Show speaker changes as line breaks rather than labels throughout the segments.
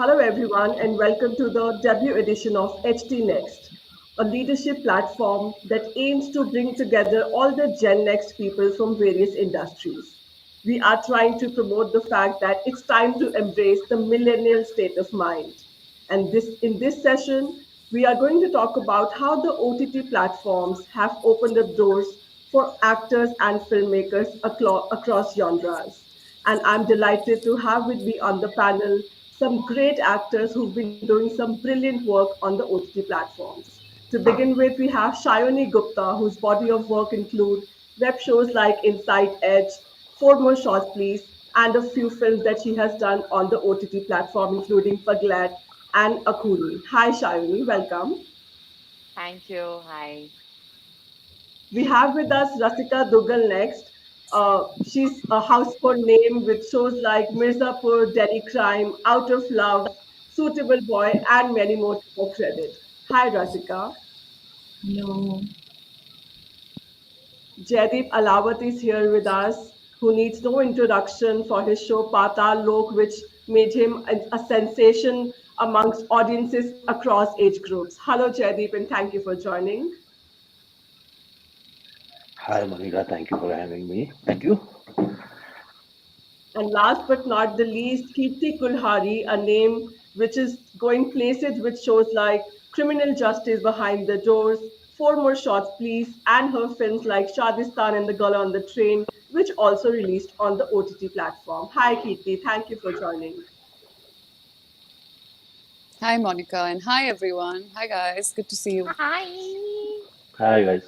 Hello, everyone, and welcome to the debut edition of HT Next, a leadership platform that aims to bring together all the Gen Next people from various industries. We are trying to promote the fact that it's time to embrace the millennial state of mind. And in this session, we are going to talk about how the OTT platforms have opened up doors for actors and filmmakers across genres. And I'm delighted to have with me on the panel some great actors who've been doing some brilliant work on the OTT platforms. To begin with, we have Shayoni Gupta, whose body of work include web shows like Inside Edge, Four More Shots Please, and a few films that she has done on the OTT platform, including Paglat and Akuni. Hi, Shayoni, welcome.
Thank you. Hi.
We have with us Rasika Dugal next. She's a household name with shows like Mirzapur, Delhi Crime, Out of Love, Suitable Boy, and many more to her credit. Hi, Rasika.
No,
Jaideep Alawat is here with us, who needs no introduction for his show Patal Lok, which made him a sensation amongst audiences across age groups. Hello, Jaideep, and thank you for joining.
Hi, Monica. Thank you for having me. Thank you.
And last but not the least, Kirti Kulhari, a name which is going places with shows like Criminal Justice Behind the Doors, Four More Shots Please, and her films like Shadistan and The Girl on the Train, which also released on the OTT platform. Hi, Kirti. Thank you for joining.
Hi, Monica, and hi, everyone. Hi, guys. Good to see you.
Hi.
Hi, guys.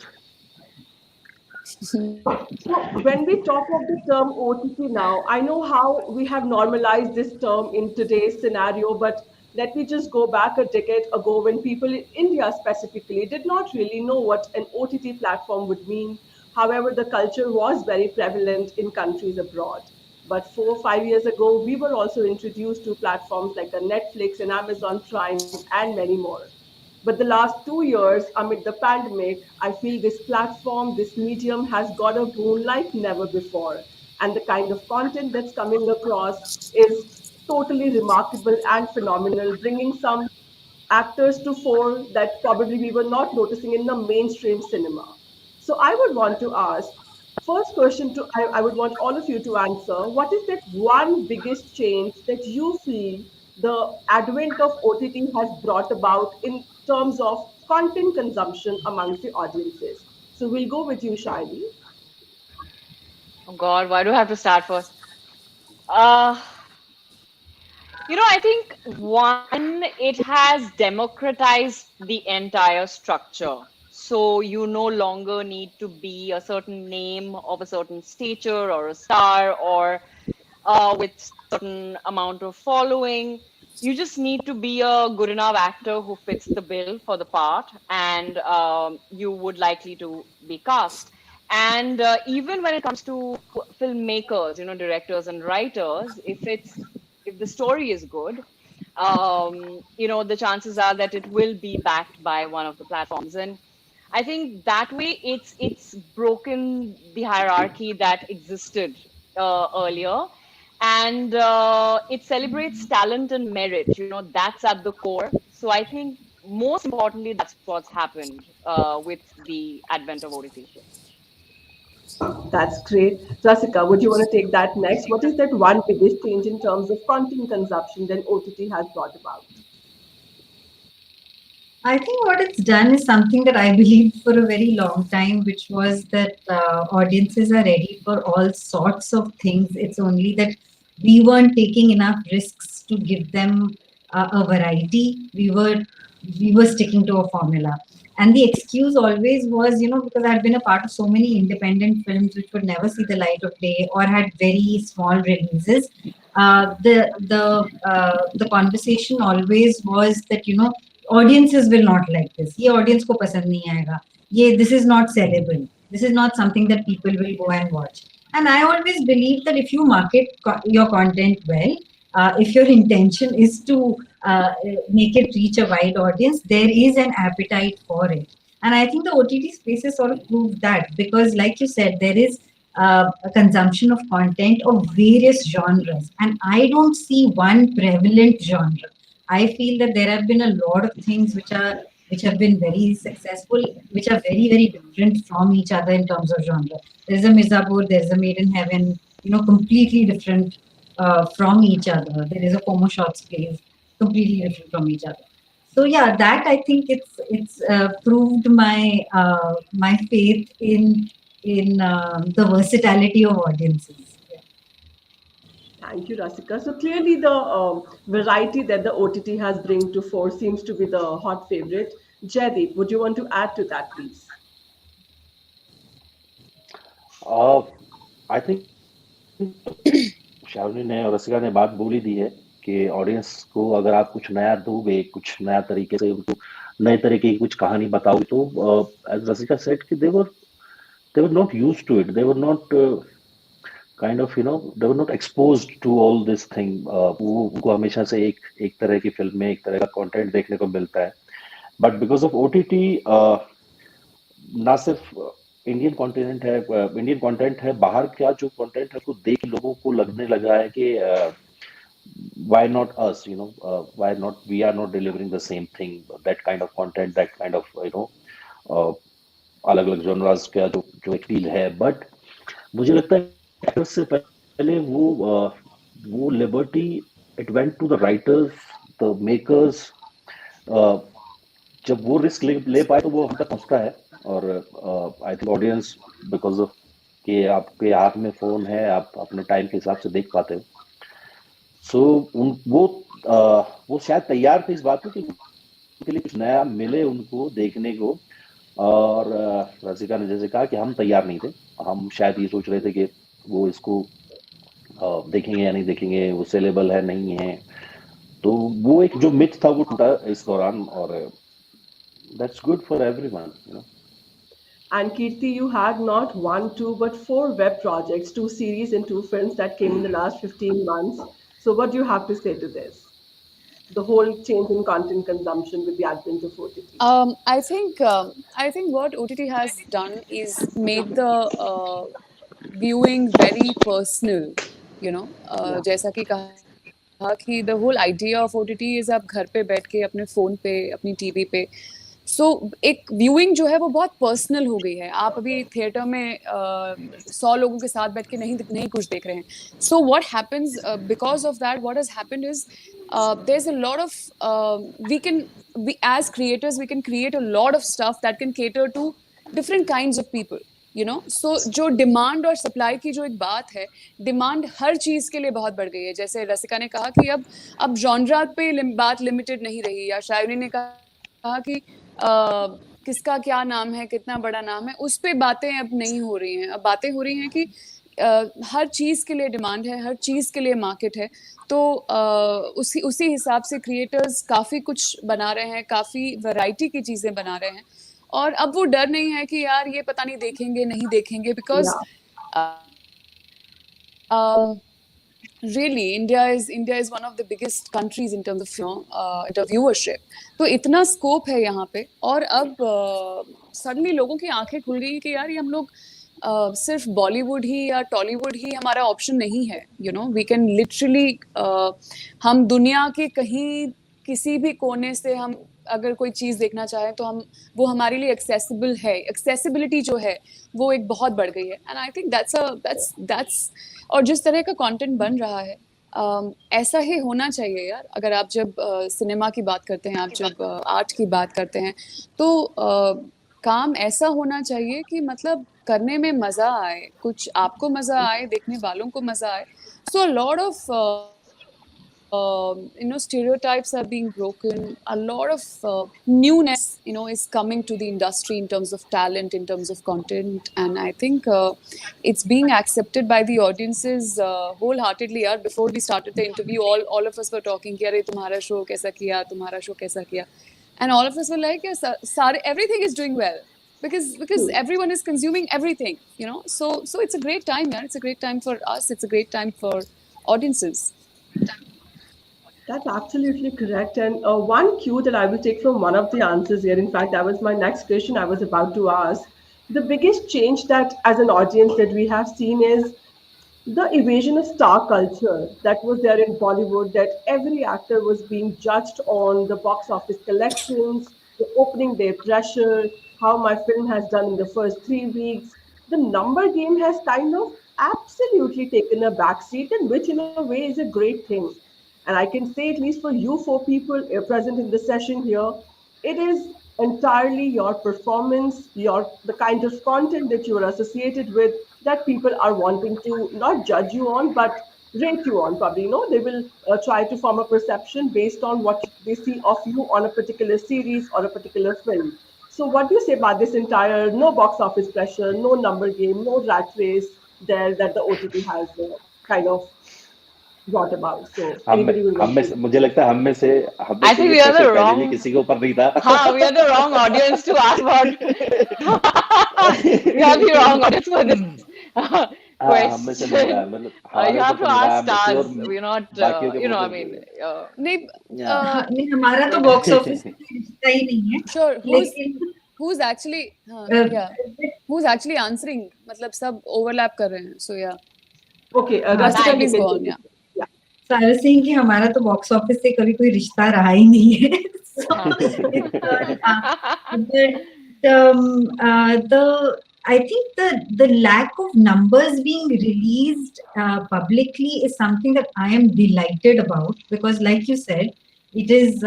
So, when we talk of the term OTT now, I know how we have normalized this term in today's scenario, but let me just go back a decade ago when people in India specifically did not really know what an OTT platform would mean. However, the culture was very prevalent in countries abroad. But 4 or 5 years ago, we were also introduced to platforms like a Netflix and Amazon Prime and many more. But the last 2 years, amid the pandemic, I feel this platform, this medium has got a boom like never before. And the kind of content that's coming across is totally remarkable and phenomenal, bringing some actors to fore that probably we were not noticing in the mainstream cinema. So I would want to ask, first question I would want all of you to answer, what is that one biggest change that you feel the advent of OTT has brought about in terms of content consumption amongst the audiences? So we'll go with you, Shaili.
Oh God, why do I have to start first? Uh, I think one, it has democratized the entire structure. So you no longer need to be a certain name of a certain stature or a star or with certain amount of following. You just need to be a good enough actor who fits the bill for the part, and you would likely to be cast. And even when it comes to filmmakers, directors and writers, if the story is good, the chances are that it will be backed by one of the platforms. And I think that way it's broken the hierarchy that existed earlier, and it celebrates talent and merit. That's at the core. So I think most importantly, that's what's happened with the advent of OTT.
That's great. Rasika, would you want to take that next? What is that one biggest change in terms of content consumption that OTT has brought about?
I think what it's done is something that I believed for a very long time, which was that audiences are ready for all sorts of things. It's only that we weren't taking enough risks to give them a variety. We were sticking to a formula, and the excuse always was, because I had been a part of so many independent films which would never see the light of day or had very small releases. The conversation always was that audiences will not like this. ये audience को पसंद नहीं आएगा. This is not sellable. This is not something that people will go and watch. And I always believe that if you market your content well, if your intention is to make it reach a wide audience, there is an appetite for it. And I think the OTT space has sort of proved that, because, like you said, there is a consumption of content of various genres, and I don't see one prevalent genre. I feel that there have been a lot of things which have been very successful, which are very, very different from each other in terms of genre. There's a Mirzapur, there's a Made in Heaven, completely different from each other. There is a Como Shots plays, completely different from each other. So yeah, that I think it's proved my faith in the versatility of audiences. Yeah.
Thank you, Rasika. So clearly, the variety that the OTT has bring to fore seems to be the hot favorite. Jaideep, would you want to add to that, please?
I think Shawni ने और रसिका ने बात बोली दी है कि audience को अगर आप कुछ नया दोगे, कुछ नया तरीके से उनको नए तरीके की कुछ कहानी बताओगे, तो एज रसिका सेड कि they were not used to it. They were not kind of they were not exposed to all this thing. वो उनको हमेशा से एक तरह की फिल्म में एक तरह का कंटेंट देखने को मिलता है. But because of OTT, ना सिर्फ इंडियन कंटेंट है, बाहर का जो कंटेंट है उसको देख लोगों को लगने लगा है कि why not us, why not we are not delivering the same thing, that kind of content, that kind of अलग अलग जॉनरास का जो एक फील है. बट मुझे लगता है उससे पहले वो liberty it went to the writers, the makers. जब वो रिस्क ले पाए तो वो हम तक पहुंचता है. और I think audience because of कि आपके हाथ में फोन है, आप अपने टाइम के हिसाब से देख पाते हो. सो वो शायद तैयार थे इस बात को कि उनके लिए कुछ नया मिले उनको देखने को. और रसिका ने जैसे कहा कि हम तैयार नहीं थे, हम शायद ये सोच रहे थे कि वो इसको देखेंगे या नहीं देखेंगे, वो सेलेबल है नहीं है. तो वो एक जो मिथ था वो टूटा इस दौरान. और that's good for everyone.
And Kirti, you had not one, two, but 4 web projects, 2 series and 2 films that came in the last 15 months. So what do you have to say to this? The whole change in content consumption with the advent of OTT.
I think what OTT has done is made the viewing very personal. जैसा कि कहा कि the whole idea of OTT is आप घर पे बैठ के अपने फोन पे, अपनी टीवी पे, सो एक व्यूइंग जो है वो बहुत पर्सनल हो गई है. आप अभी थिएटर में 100 लोगों के साथ बैठ के नहीं कुछ देख रहे हैं. So what happens because of that, what has happened is there is a lot of we as creators we can create a lot of stuff that can cater to different kinds of people. So जो demand और supply की जो एक बात है, demand हर चीज के लिए बहुत बढ़ गई है. जैसे रसिका ने कहा कि अब जॉनरा पे बात लिमिटेड नहीं रही, या शायरी ने कहा कि किसका क्या नाम है, कितना बड़ा नाम है, उस पे बातें अब नहीं हो रही हैं. अब बातें हो रही हैं कि हर चीज़ के लिए डिमांड है, हर चीज़ के लिए मार्केट है. तो उसी हिसाब से क्रिएटर्स काफ़ी कुछ बना रहे हैं, काफ़ी वैरायटी की चीज़ें बना रहे हैं. और अब वो डर नहीं है कि यार ये पता नहीं देखेंगे नहीं देखेंगे, because really India is one of the biggest countries in terms of viewership. तो इतना स्कोप है यहाँ पे. और अब सडनली लोगों की आंखें खुल गई कि यार ये हम लोग सिर्फ बॉलीवुड ही या टॉलीवुड ही हमारा ऑप्शन नहीं है. वी कैन लिटरली हम दुनिया के कहीं किसी भी कोने से हम अगर कोई चीज़ देखना चाहें तो वो हमारे लिए एक्सेसिबल है. एक्सेसिबिलिटी जो है वो एक बहुत बढ़ गई है. एंड आई थिंक दैट्स और जिस तरह का कंटेंट बन रहा है, ऐसा ही होना चाहिए यार. अगर आप जब सिनेमा की बात करते हैं, आप जब आर्ट की बात करते हैं, तो काम ऐसा होना चाहिए कि मतलब करने में मज़ा आए, कुछ आपको मज़ा आए, देखने वालों को मज़ा आए. So a lot of stereotypes are being broken. A lot of newness, is coming to the industry in terms of talent, in terms of content, and I think it's being accepted by the audiences wholeheartedly. Before we started the interview, all of us were talking कि अरे तुम्हारा show कैसा किया, तुम्हारा show कैसा किया, and all of us were like, yes, everything is doing well because everyone is consuming everything, So it's a great time, yeah. It's a great time for us. It's a great time for audiences.
That's absolutely correct. And one cue that I will take from one of the answers here, in fact, that was my next question I was about to ask. The biggest change that as an audience that we have seen is the evasion of star culture that was there in Bollywood, that every actor was being judged on the box office collections, the opening day pressure, how my film has done in the first 3 weeks. The number game has kind of absolutely taken a backseat, and which in a way is a great thing. And I can say, at least for you four people present in the session here, it is entirely your performance, your the kind of content that you are associated with that people are wanting to not judge you on, but rate you on. Probably, they will try to form a perception based on what they see of you on a particular series or a particular film. So, what do you say about this entire no box office pressure, no number game, no rat race there that the OTT has kind of brought about? So,
हम में
anybody will
हम
want
में
to?
मुझे लगता है हम में
I
से
think
ये
we are
प्रेशर
the
पहले भी
wrong.
किसी के ऊपर नहीं था.
We are the wrong audience to ask about. We are the wrong audience for this
हाँ, हम में से नहीं रहा,
question.
मतलब
You
हमारे ऊपर
have
तो
to
नहीं रहा,
ask
हम में से और
stars. We're not,
बाकियों के
I
मुंह
mean,
नहीं
पे
हाँ, नहीं हमारा तो
But
बॉक्स ऑफिस से रिश्ता ही नहीं है,
sure
लेकिन
who's actually yeah
uh,
who's actually answering मतलब सब overlap कर रहे हैं so yeah
Okay,
हाँ,
Rasika,
Rasika
you
please
can
go
take
on
it.
yeah
Yeah.
So I was saying कि हमारा तो बॉक्स ऑफिस से कभी कोई रिश्ता रहा ही नहीं है. So
हाँ
it's but the I think the lack of numbers being released publicly is something that I am delighted about, because, like you said, it is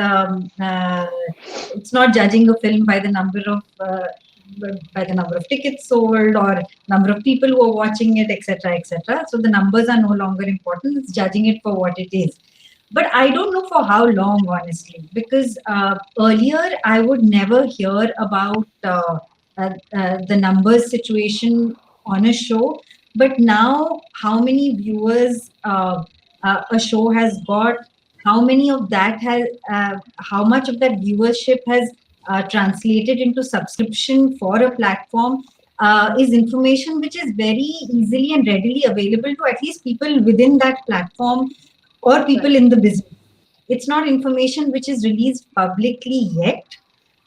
it's not judging a film by the number of tickets sold or number of people who are watching it, etc., etc. So the numbers are no longer important. It's judging it for what it is. But I don't know for how long, honestly, because earlier I would never hear about the numbers situation on a show. But now, how many viewers a show has got, how many of that how much of that viewership has translated into subscription for a platform, is information which is very easily and readily available to at least people within that platform or people in the business. It's not information which is released publicly yet,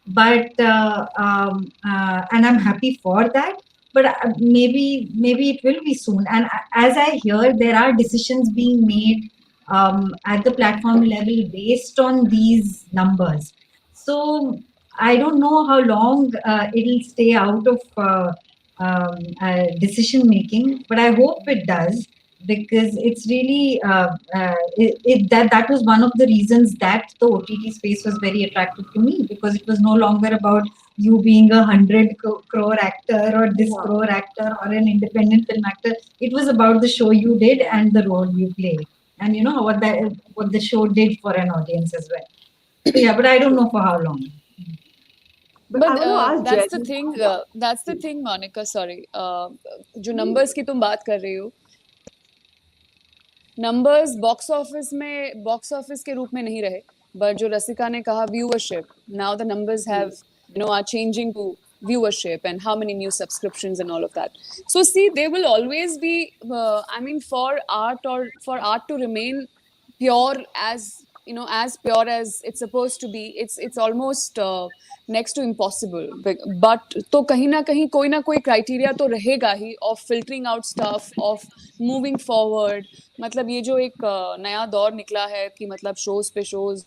but and I'm happy for that. But maybe it will be soon. And as I hear, there are decisions being made at the platform level based on these numbers. So I don't know how long it'll stay out of decision making, but I hope it does, because it's really that was one of the reasons that the OTT space was very attractive to me, because it was no longer about you being 100 crore actor or this
Yeah.
crore actor or an independent film actor. It was about the show you did and the role you played, and you know what the show did for an audience as well. So yeah, but I don't know for how long.
But I
but
want to ask Jerry.
that's the thing Monica sorry जो numbers की तुम बात कर रही हो numbers box office के रूप में नहीं रहे but जो रसिका ने कहा viewership now the numbers have are changing to viewership and how many new subscriptions and all of that so see there will always be I mean for art to remain pure as pure as it's supposed to be it's almost next to impossible but तो कहीं ना कोई criteria तो रहेगा ही of filtering out stuff of moving forward मतलब ये जो एक नया दौर निकला है कि मतलब shows पे shows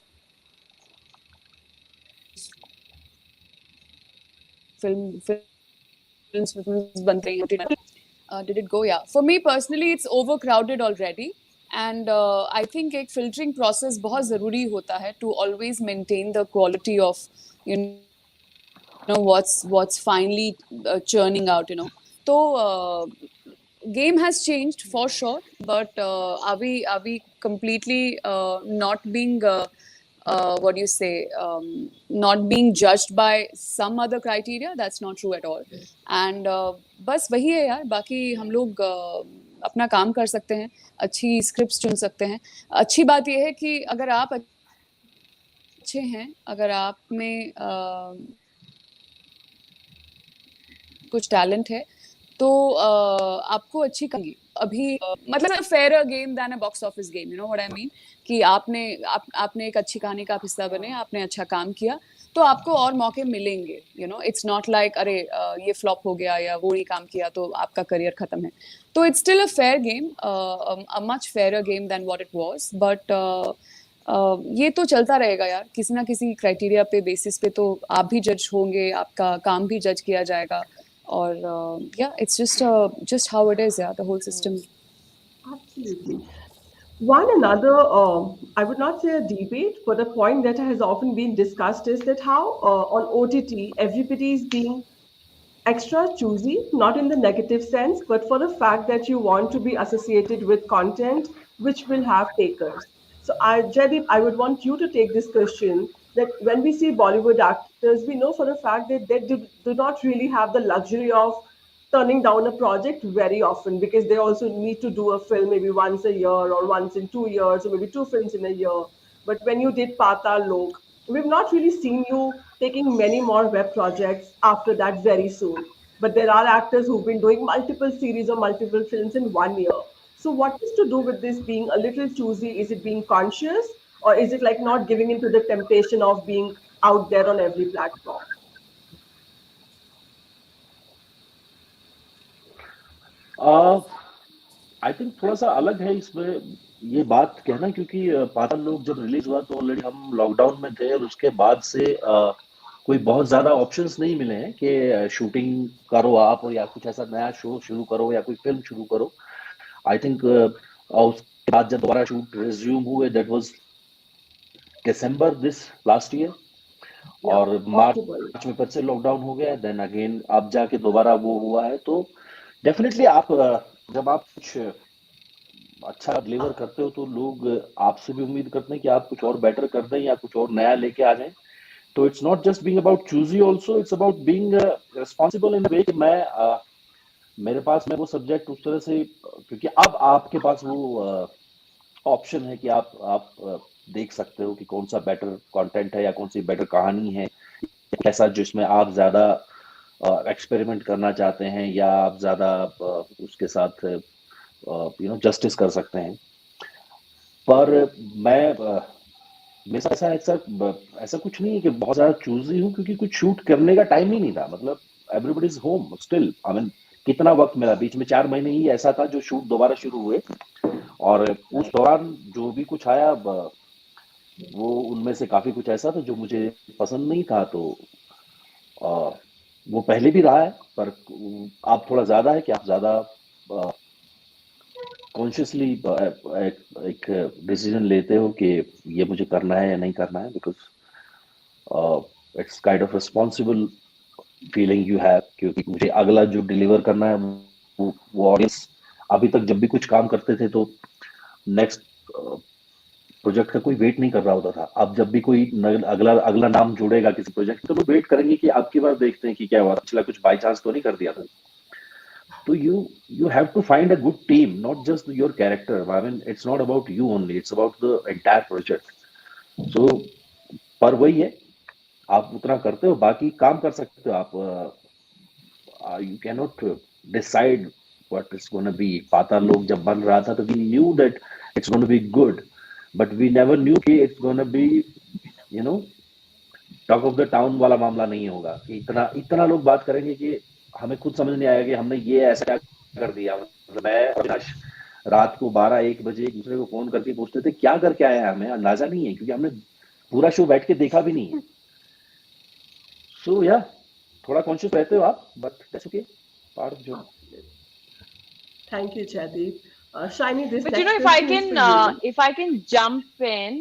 films बन रही हैं did it go yeah for me personally it's overcrowded already and I think एक filtering process बहुत ज़रूरी होता है to always maintain the quality of you know what's finally churning out so game has changed for sure but are we completely not being what do you say not being judged by some other criteria that's not true at all and बस वही है यार बाकी हम लोग अपना काम कर सकते हैं अच्छी स्क्रिप्ट्स चुन सकते हैं अच्छी बात यह है कि अगर आप अच्छे हैं अगर आप में कुछ टैलेंट है तो आपको अच्छी करेंगी अभी मतलब fair game then a box office game you know what I mean कि आपने एक अच्छी कहानी का हिस्सा बने आपने अच्छा काम किया तो आपको और मौके मिलेंगे, you know, it's not like अरे ये फ्लॉप हो गया या वो नहीं काम किया तो आपका करियर खत्म है. तो it's still a fair game, a much fair game then what it was, but ये तो चलता रहेगा यार, किसी ना किसी क्राइटेरिया पे बेसिस पे तो आप भी जज होंगे, आपका काम भी जज किया जाएगा, और या it's just how it is यार, the whole system.
Absolutely. One another, I would not say a debate, but a point that has often been discussed is that how on OTT everybody is being extra choosy, not in the negative sense, but for the fact that you want to be associated with content which will have takers. So, Jaideep, I would want you to take this question that when we see Bollywood actors, we know for a fact that they do not really have the luxury of turning down a project very often because they also need to do a film maybe once a year or once in 2 years or maybe two films in a year. But when you did Patal Lok, we've not really seen you taking many more web projects after that very soon. But there are actors who've been doing multiple series or multiple films in 1 year. So, what is to do with this being a little choosy? Is it being conscious or is it like not giving into the temptation of being out there on every platform?
I think थोड़ा सा अलग है इसमें ये बात कहना, क्योंकि पाताल लोक जब रिलीज हुआ तो ऑलरेडी हम लॉकडाउन में थे और उसके बाद से कोई बहुत ज्यादा ऑप्शंस नहीं मिले हैं कि शूटिंग करो आप या कुछ ऐसा नया शो शुरू करो या कोई फिल्म शुरू करो. आई थिंक उसके बाद जब दोबारा शूट रिज्यूम हुए that was December this last year,
Yeah,
और
October.
मार्च में फिर से लॉकडाउन हो गया, देन अगेन अब जाके दोबारा वो हुआ है. तो डेफिनेटली आप जब आप कुछ अच्छा डिलीवर करते हो तो लोग आपसे भी उम्मीद करते हैं कि आप कुछ और बेटर कर दें या कुछ और नया लेके आ जाएं. तो it's not just being about choosy, also it's about being responsible in way कि मेरे पास मैं वो सब्जेक्ट उस तरह से, क्योंकि अब आपके पास वो ऑप्शन है कि आप देख सकते हो कि कौन सा बेटर कंटेंट है या कौन सी बेटर कहानी है, कैसा जिसमें आप ज्यादा एक्सपेरिमेंट करना चाहते हैं या आप ज्यादा उसके साथ जस्टिस कर सकते हैं. पर मैं मेरे साथ ऐसा ऐसा ऐसा कुछ नहीं है कि बहुत ज्यादा चूजी हूँ, क्योंकि कुछ शूट करने का टाइम ही नहीं था. मतलब everybody is home still. I mean कितना वक्त मिला, बीच में 4 महीने ही ऐसा था जो शूट दोबारा शुरू हुए, और उस दौरान जो भी कुछ आया वो उनमें से काफी कुछ ऐसा था जो मुझे पसंद नहीं था. तो वो पहले भी रहा है, पर आप थोड़ा ज्यादा है कि आप ज्यादा कॉन्शियसली एक डिसीजन लेते हो कि ये मुझे करना है या नहीं करना है, because it's kind of responsible feeling you have, क्योंकि मुझे अगला जो डिलीवर करना है वो ऑडियंस अभी तक जब भी कुछ काम करते थे तो नेक्स्ट प्रोजेक्ट का कोई वेट नहीं कर रहा होता था. अब जब भी कोई अगला अगला नाम जुड़ेगा किसी प्रोजेक्ट तो लोग वेट करेंगे कि आपकी बार देखते हैं कि क्या हुआ, पिछला कुछ बाई चांस तो नहीं कर दिया था. तो you have to find a good team, not just your character. I mean, it's not about you only, it's about the entire project. So पर वही है, आप उतना करते हो, बाकी काम कर सकते हो आप. You cannot decide what it's going to be. पाताल लोक जब बन रहा था तो we knew that it's going to be good, but we never knew कि it's going to be, you know, talk of the town वाला मामला नहीं होगा कि इतना इतना लोग बात करेंगे कि हमें खुद समझ नहीं आएगा कि हमने ये ऐसा क्या कर दिया. मतलब मैं अविनाश रात को 12-1 बजे एक दूसरे को फोन करके पूछते थे क्या करके आया है, हमें अंदाजा नहीं है, क्योंकि हमने पूरा शो बैठ के देखा भी नहीं है. सो या थोड़ा कॉन्शियस रहते हो आप, but that's okay, part of job.
Thank you, Jaideep. Shiny, this
But you
next
know, if I
question is
can,
for you.
if I can jump in,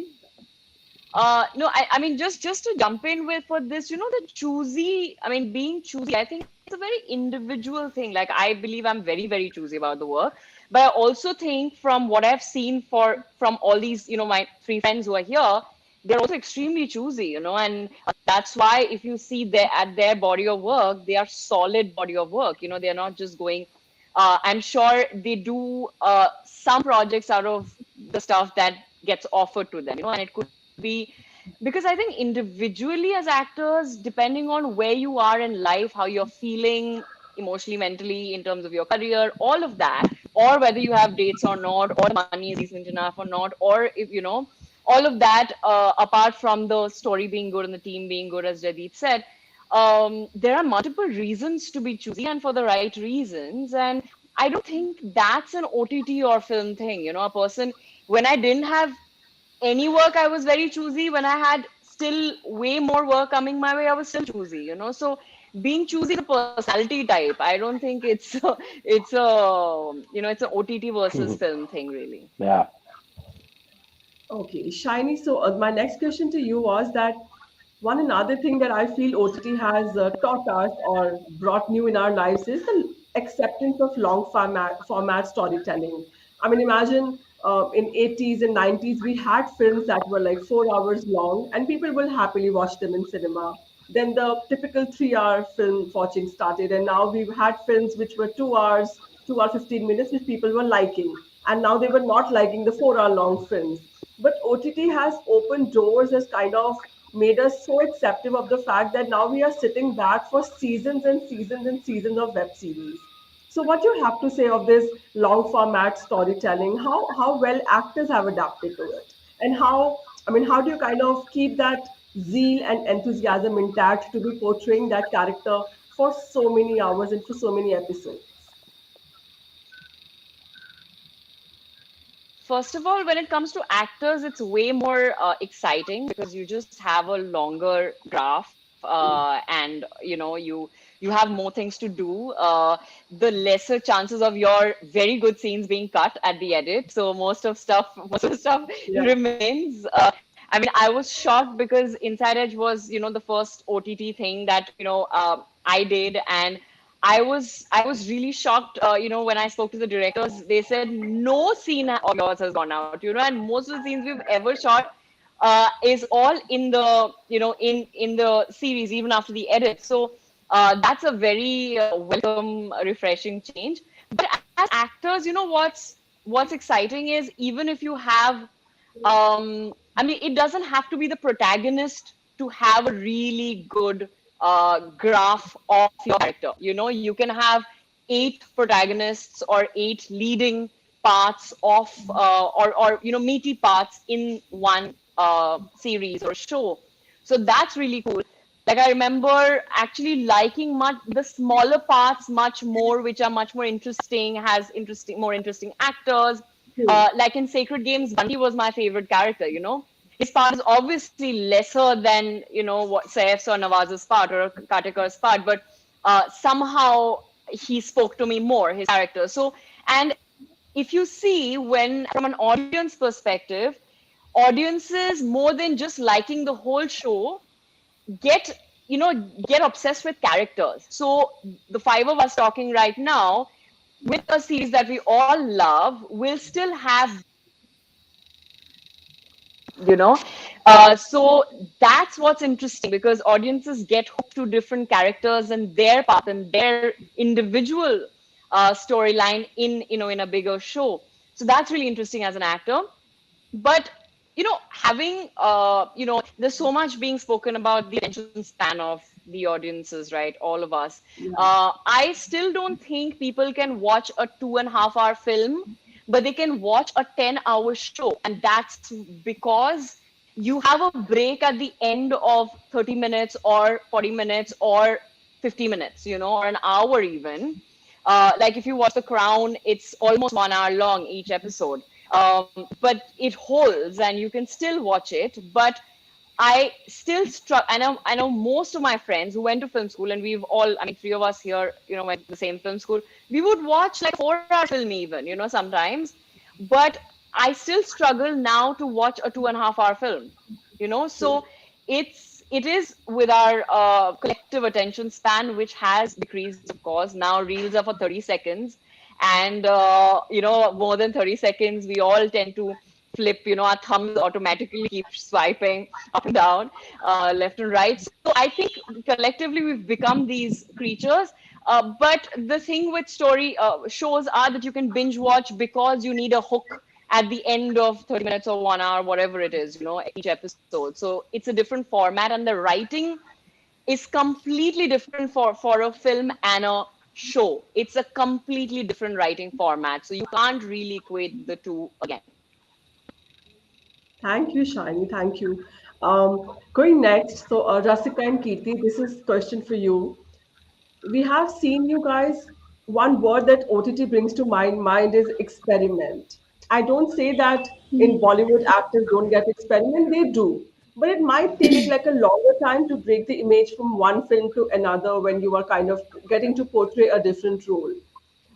no, I mean, just to jump in with for this, you know, the choosy, I mean, being choosy, I think it's a very individual thing. Like, I believe I'm very, very choosy about the work. But I also think from what I've seen from all these, you know, my 3 friends who are here, they're also extremely choosy, you know, and that's why if you see at their body of work, they are solid body of work. You know, they're not just going. I'm sure they do some projects out of the stuff that gets offered to them, you know, and it could be because I think individually as actors, depending on where you are in life, how you're feeling emotionally, mentally, in terms of your career, all of that, or whether you have dates or not, or the money is decent enough or not, or if you know, all of that, apart from the story being good and the team being good, as Jaideep said, there are multiple reasons to be choosy and for the right reasons. And I don't think that's an OTT or film thing. A person, when I didn't have any work, I was very choosy. When I had still way more work coming my way, I was still choosy. So being choosy is a personality type. I don't think it's an OTT versus film thing, really.
Yeah.
Okay, Shiny. So my next question to you was that one another thing that I feel OTT has taught us or brought new in our lives is the acceptance of long format storytelling. I mean, imagine in 80s and 90s we had films that were like 4 hours long, and people will happily watch them in cinema. Then the typical 3 hour film watching started, and now we've had films which were 2 hours, 2 hour 15 minutes, which people were liking, and now they were not liking the 4 hour long films. But OTT has opened doors, has kind of made us so accepting of the fact that now we are sitting back for seasons and seasons and seasons of web series. So, what you have to say of this long format storytelling? How well actors have adapted to it, and how do you kind of keep that zeal and enthusiasm intact to be portraying that character for so many hours and for so many episodes?
First of all, when it comes to actors, it's way more exciting because you just have a longer graph, and you have more things to do. The lesser chances of your very good scenes being cut at the edit, so most of the stuff
Yeah.
remains. I mean, I was shocked because Inside Edge was the first OTT thing that I did, and I was really shocked. When I spoke to the directors, they said no scene of yours has gone out. And most of the scenes we've ever shot is all in the in the series, even after the edit. So that's a very welcome, refreshing change. But as actors, what's exciting is even if you have I mean, it doesn't have to be the protagonist to have a really good graph of your character. You can have 8 protagonists or 8 leading parts of or meaty parts in one series or show. So that's really cool. Like I remember actually liking much the smaller parts much more, which are much more interesting, has more interesting actors.
Hmm.
Like in Sacred Games, Bunty was my favorite character. His part is obviously lesser than, what Saif's or Nawaz's part or Katekar's part, but somehow he spoke to me more, his character. So, and if you see, when from an audience perspective, audiences, more than just liking the whole show, get get obsessed with characters. So the 5 of us talking right now, with a series that we all love, will still have you know so that's what's interesting, because audiences get hooked to different characters and their path and their individual storyline in a bigger show. So that's really interesting as an actor. But having there's so much being spoken about the attention span of the audiences, right? All of us. I still don't think people can watch a 2.5 hour film, but they can watch a 10-hour show, and that's because you have a break at the end of 30 minutes or 40 minutes or 50 minutes, or an hour even. Like if you watch The Crown, it's almost 1 hour long each episode. But it holds and you can still watch it. But I still struck. I know most of my friends who went to film school, and we've all, I mean, 3 of us here, went to the same film school. We would watch like 4 hour film even, sometimes. But I still struggle now to watch a 2.5 hour film, So it is with our collective attention span, which has decreased, of course. Now reels are for 30 seconds, and more than 30 seconds, we all tend to flip. Our thumbs automatically keep swiping up and down, left and right. So I think collectively we've become these creatures. But the thing with story shows are that you can binge watch because you need a hook at the end of 30 minutes or 1 hour, whatever it is, each episode. So it's a different format, and the writing is completely different for a film and a show. It's a completely different writing format. So you can't really equate the two again.
Thank you, Shiny. Thank you. Going next, so Rasika and Kirti, this is question for you. We have seen you guys. One word that OTT brings to mind is experiment. I don't say that in Bollywood actors don't get experiment, they do. But it might take like a longer time to break the image from one film to another when you are kind of getting to portray a different role.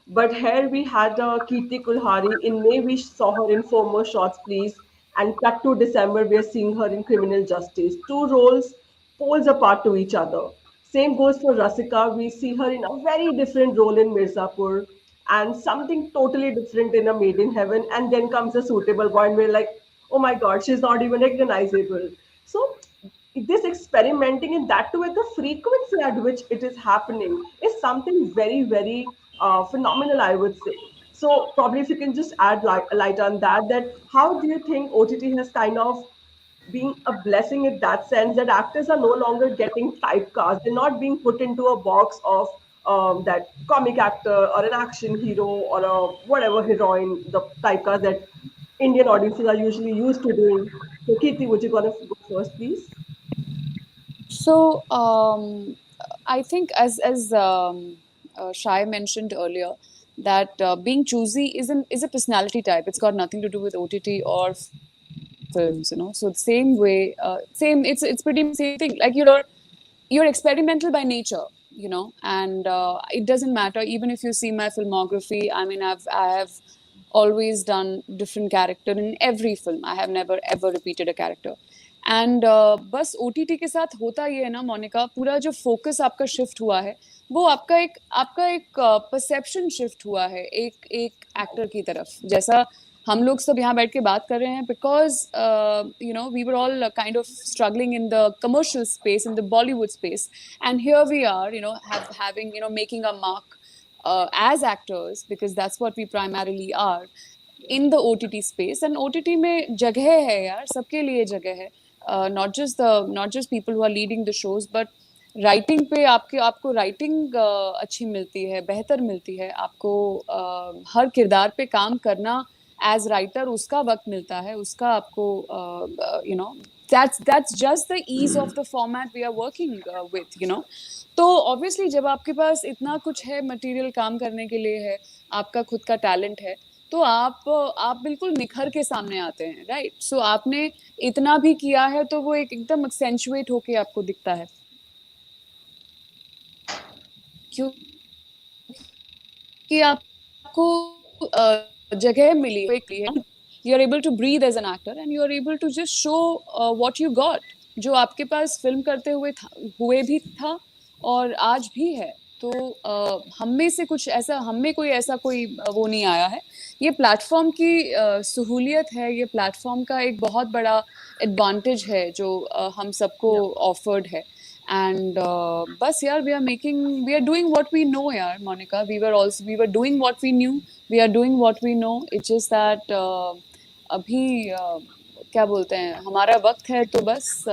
But here we had Kirti Kulhari. In May, we saw her in Four More Shots, Please. And cut to December, we are seeing her in Criminal Justice. Two roles poles apart to each other. Same goes for Rasika. We see her in a very different role in Mirzapur and something totally different in A Made in Heaven. And then comes a suitable boy, and we're like, oh my God, she's not even recognizable. So this experimenting in that too at the frequency at which it is happening is something very very phenomenal, I would say. So probably if you can just add light on that, that how do you think OTT has kind of being a blessing in that sense that actors are no longer getting typecast, they're not being put into a box of that comic actor or an action hero or a whatever heroine, the typecast that Indian audiences are usually used to doing. So Kirti, would you gonna go first, please?
So I think as Shai mentioned earlier, that being choosy is a personality type. It's got nothing to do with OTT or films, you know. So the same way, same. It's pretty much same thing. Like you're experimental by nature, you know, and it doesn't matter. Even if you see my filmography, I mean, I have always done different character in every film. I have never ever repeated a character. And बस OTT के साथ होता ये है ना मोनिका, पूरा जो focus आपका शिफ्ट हुआ है वो आपका एक परसेप्शन शिफ्ट हुआ है एक एक एक्टर की तरफ, जैसा हम लोग सब यहाँ बैठ के बात कर रहे हैं because you know we were all kind of struggling in the commercial space, in the Bollywood space, and here we are you know having you know making a mark as actors, because that's what we primarily are in the OTT space. And OTT में जगह है यार, सबके लिए जगह है, not just people who are leading the shows, but writing पे आपको राइटिंग अच्छी मिलती है, बेहतर मिलती है आपको, हर किरदार पे काम करना एज राइटर उसका वक्त मिलता है, उसका आपको you know that's just the ease of the format we are working with, you know. तो ऑब्वियसली जब आपके पास इतना कुछ है मटेरियल काम करने के लिए है, आपका खुद का टैलेंट है, तो आप बिल्कुल निखर के सामने आते हैं, राइट? सो आपने इतना भी किया है तो वो एकदम एक्सेंचुएट होके आपको दिखता है, क्योंकि आपको जगह मिली है, you are able to breathe as an actor and you are able to just show what you got, जो आपके पास फिल्म करते हुए भी था और आज भी है. तो हम में से कुछ ऐसा, हम में कोई ऐसा कोई वो नहीं आया है. ये प्लेटफॉर्म की सहूलियत है, ये प्लेटफॉर्म का एक बहुत बड़ा एडवांटेज है जो हम सबको ऑफर्ड है. And बस यार we are doing what we know यार Monika, we were doing what we knew, we are doing what we know. It's just that अभी क्या बोलते हैं, हमारा वक्त है तो बस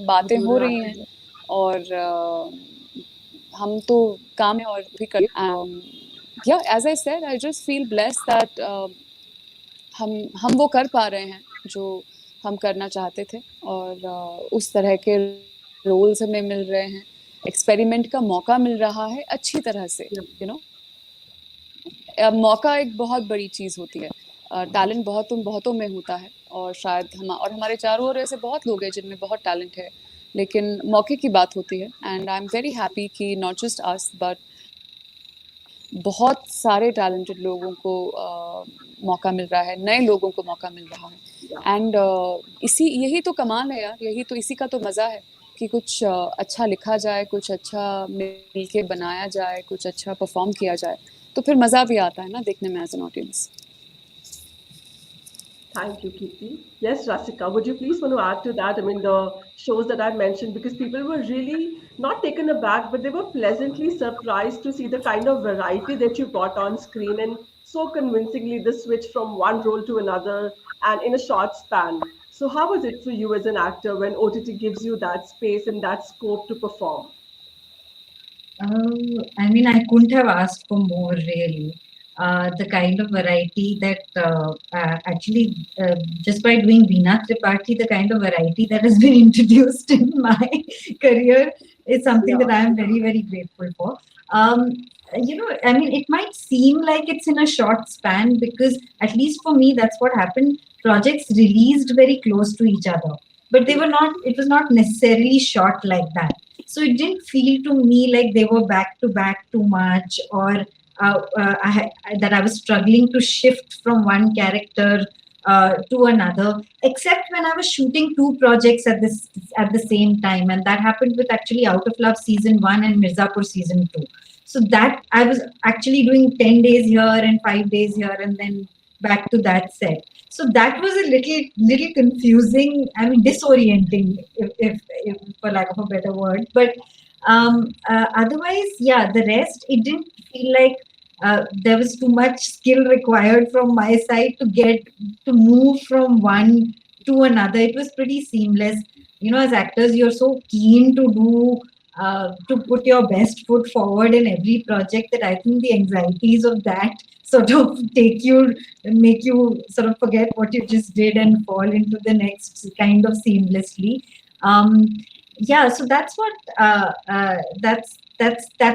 बातें हो रही हैं और हम तो काम है और भी कर. Yeah, as I said, I just feel blessed that हम वो कर पा रहे हैं जो हम करना चाहते थे और उस तरह के रोल्स हमें मिल रहे हैं, एक्सपेरिमेंट का मौका मिल रहा है अच्छी तरह से, यू नो. मौका एक बहुत बड़ी चीज़ होती है, टैलेंट बहुतों में होता है और शायद हमारे चारों ओर ऐसे बहुत लोग हैं जिनमें बहुत टैलेंट है, लेकिन मौके की बात होती है. And I am very happy कि नॉट जस्ट अस बट बहुत सारे टैलेंटेड लोगों को मौका मिल रहा है, नए लोगों को मौका मिल रहा है. एंड यही तो कमाल है यार, इसी का तो मज़ा है कि कुछ अच्छा लिखा जाए, कुछ अच्छा मिल के बनाया जाए, कुछ अच्छा परफॉर्म किया जाए, तो फिर मज़ा भी आता है ना देखने में as an audience.
Thank you, Kirti. Yes, Rasika, would you please want to add to that? I mean, the shows that I mentioned, because people were really not taken aback, but they were pleasantly surprised to see the kind of variety that you brought on screen, and so convincingly the switch from one role to another and in a short span. So, how was it for you as an actor when OTT gives you that space and that scope to perform?
I mean, I couldn't have asked for more, really. the kind of variety that actually just by doing Veena Tripathi, the kind of variety that has been introduced in my career is something that
Yeah.
I am very, very grateful for. Um, I mean, it might seem like it's in a short span because, at least for me, that's what happened. Projects released very close to each other, but they were not, it was not necessarily short like that. So it didn't feel to me like they were back to back too much, or that I was struggling to shift from one character to another, except when I was shooting two projects at the same time, and that happened with actually Out of Love season 1 and Mirzapur season 2. So that I was actually doing 10 days here and 5 days here, and then back to that set. So that was a little confusing. I mean, disorienting, if for lack of a better word. But otherwise, yeah, the rest, it didn't feel like there was too much skill required from my side to move from one to another. It was pretty seamless. As actors, you're so keen to do to put your best foot forward in every project that I think the anxieties of that sort of make you sort of forget what you just did and fall into the next kind of seamlessly. Um, yeah, so that's what that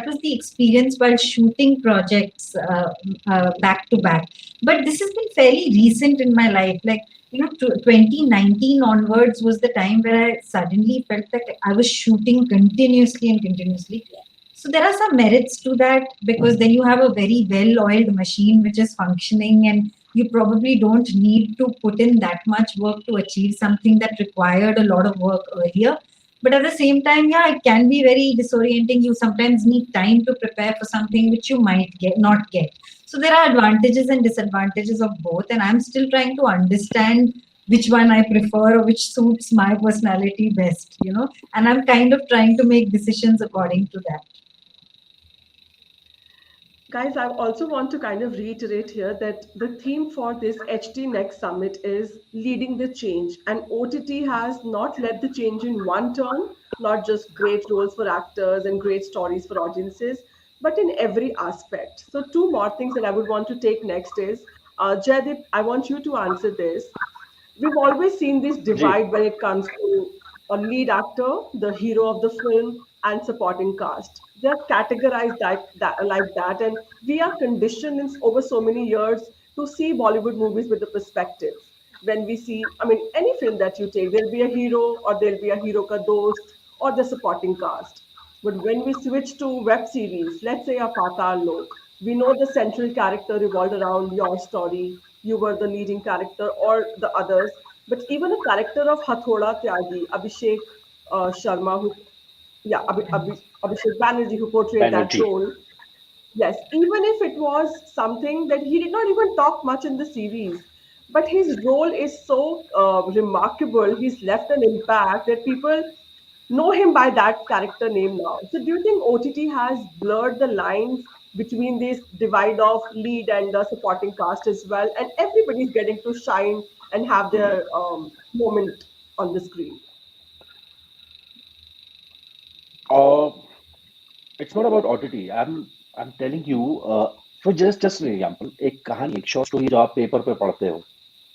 was the experience while shooting projects back to back. But this has been fairly recent in my life. Like, 2019 onwards was the time where I suddenly felt that I was shooting continuously and continuously. So there are some merits to that, because then you have a very well-oiled machine which is functioning, and you probably don't need to put in that much work to achieve something that required a lot of work earlier. But at the same time, yeah, it can be very disorienting. You sometimes need time to prepare for something which you might not get. So there are advantages and disadvantages of both, and I'm still trying to understand which one I prefer or which suits my personality best. And I'm kind of trying to make decisions according to that.
Guys, I also want to kind of reiterate here that the theme for this HT Next Summit is leading the change. And OTT has not led the change in one turn, not just great roles for actors and great stories for audiences, but in every aspect. So, two more things that I would want to take next is Jaydeep, I want you to answer this. We've always seen this
G
divide when it comes to a lead actor, the hero of the film, and supporting cast. They're categorized like that, and we are conditioned over so many years to see Bollywood movies with the perspective. When we see, I mean, any film that you take, there'll be a hero, or there'll be a hero ka dost, or the supporting cast. But when we switch to web series, let's say a Patal Lok, we know the central character revolved around your story. You were the leading character, or the others. But even a character of Hathoda Tyagi, Abhishek Sharma, Abhishek Banerjee, who portrayed that
Banerjee
role, yes, even if it was something that he did not even talk much in the series, but his role is so remarkable. He's left an impact that people know him by that character name now. So, do you think OTT has blurred the lines between this divide of lead and the supporting cast as well, and everybody's getting to shine and have their moment on the screen?
और it's not about OTT. I'm telling you, for just an example, एक कहानी, एक short story जो आप paper पे पढ़ते हो,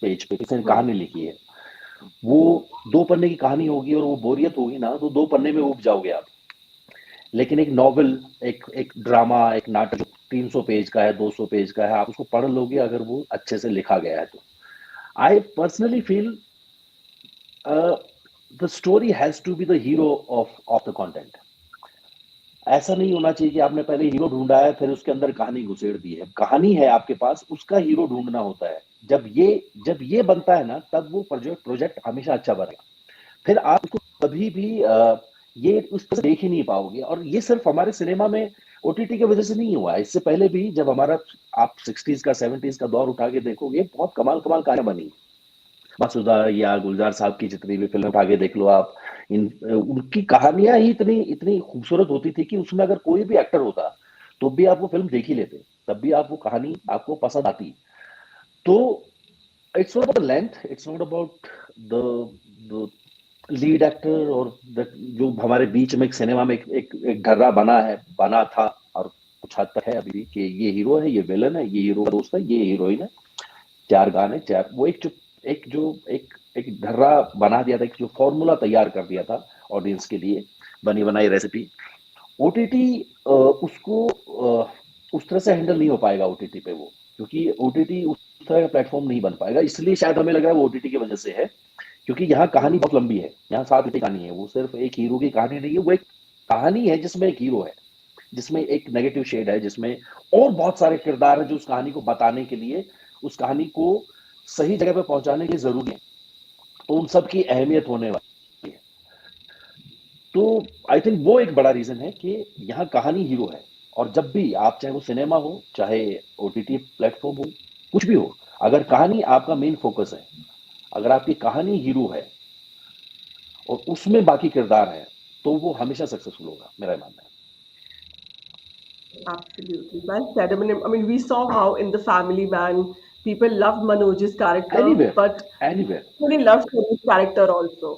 page पे किसी ने
Hmm.
कहानी लिखी है, वो 2 पन्ने की कहानी होगी और वो बोरियत होगी ना, तो 2 पन्ने में उब जाओगे आप. लेकिन एक नॉवल, एक ड्रामा, एक नाटक 300 पेज का है, 200 पेज का है, आप उसको पढ़ लोगे अगर वो अच्छे से लिखा गया है तो. I personally feel the story has to be the hero of the content. ऐसा नहीं होना चाहिए कि आपने पहले हीरो ढूंढा है फिर उसके अंदर कहानी घुसेड़ दी है. कहानी है आपके पास, उसका हीरो ढूंढना होता है. जब ये बनता है ना, तब वो प्रोजेक्ट हमेशा अच्छा बनेगा. फिर आप उसको कभी भी ये उस तरह देख ही नहीं पाओगे. और ये सिर्फ हमारे सिनेमा में ओटीटी की वजह से नहीं हुआ है. इससे पहले भी जब हमारा आप 60s का 70s का दौर उठा के देखोगे, बहुत कमाल कमाल कहानियां बनी. मसूदा या गुलजार साहब की जितनी भी फिल्म उठा के देख लो आप, उनकी कहानियां ही इतनी इतनी खूबसूरत होती थी कि उसमें अगर कोई भी एक्टर होता तो भी आप वो फिल्म देख ही लेते, तब भी आप वो कहानी आपको पसंद आती. तो it's not about length, it's not about the lead actor और जो हमारे बीच में एक सिनेमा में एक ढर्रा बना था और कुछ हद तक है अभी भी कि ये हीरो है, ये विलन है, ये हीरो का दोस्त है, ये हीरोइन है, 4 गाने, 4 वो एक ढर्रा बना दिया था, एक जो फॉर्मूला तैयार कर दिया था ऑडियंस के लिए, बनी बनाई रेसिपी। ओटीटी उसको उस तरह से हैंडल नहीं हो पाएगा ओटीटी पे वो, क्योंकि ओटीटी उस तरह का प्लेटफॉर्म नहीं बन पाएगा, इसलिए शायद हमें लग रहा है वो ओटीटी की वजह से है, क्योंकि यहाँ कहानी बहुत लंबी है, यहाँ 7 घंटे कहानी है, वो सिर्फ एक हीरो की कहानी नहीं है, वो एक कहानी है जिसमें एक हीरो है, जिसमें एक नेगेटिव शेड है, जिसमें और बहुत सारे किरदार हैं जो उस कहानी को बताने के लिए, उस कहानी को सही जगह पे पहुंचाने के लिए जरूरी है, तो उन सब की अहमियत होने वाली है। तो आई थिंक वो एक बड़ा रीजन है कि यहाँ कहानी हीरो है, और जब भी आप, चाहे वो सिनेमा हो, चाहे ओटीटी प्लेटफॉर्म हो, कुछ भी हो, अगर कहानी आपका मेन फोकस है, अगर आपकी कहानी हीरो है और उसमें बाकी किरदार है, तो वो हमेशा सक्सेसफुल होगा, मेरा मानना है।
Absolutely. Well said. I mean, we saw how in The Family Man, people loved Manoj's character,
anywhere,
but
anywhere,
really loved Tony's character also.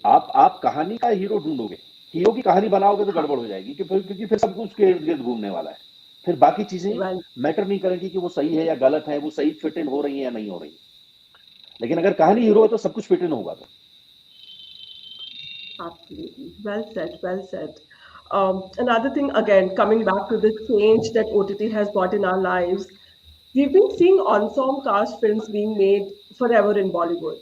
आप कहानी का हीरो ढूंढोगे, हीरो की कहानी बनाओगे तो गड़बड़ हो जाएगी, क्योंकि फिर सब कुछ उसके इर्द गिर्द घूमने वाला है, फिर बाकी चीजें
Well,
मैटर नहीं करेंगी कि वो सही है या गलत है, वो सही फिट इन हो रही है या नहीं हो रही है। लेकिन अगर कहानी हीरो है तो सब कुछ फिट इन होगा। तो
absolutely. Well said. Well said. Another thing, again, coming back to the change that OTT has brought in our lives, we've been seeing ensemble cast films being made forever in Bollywood.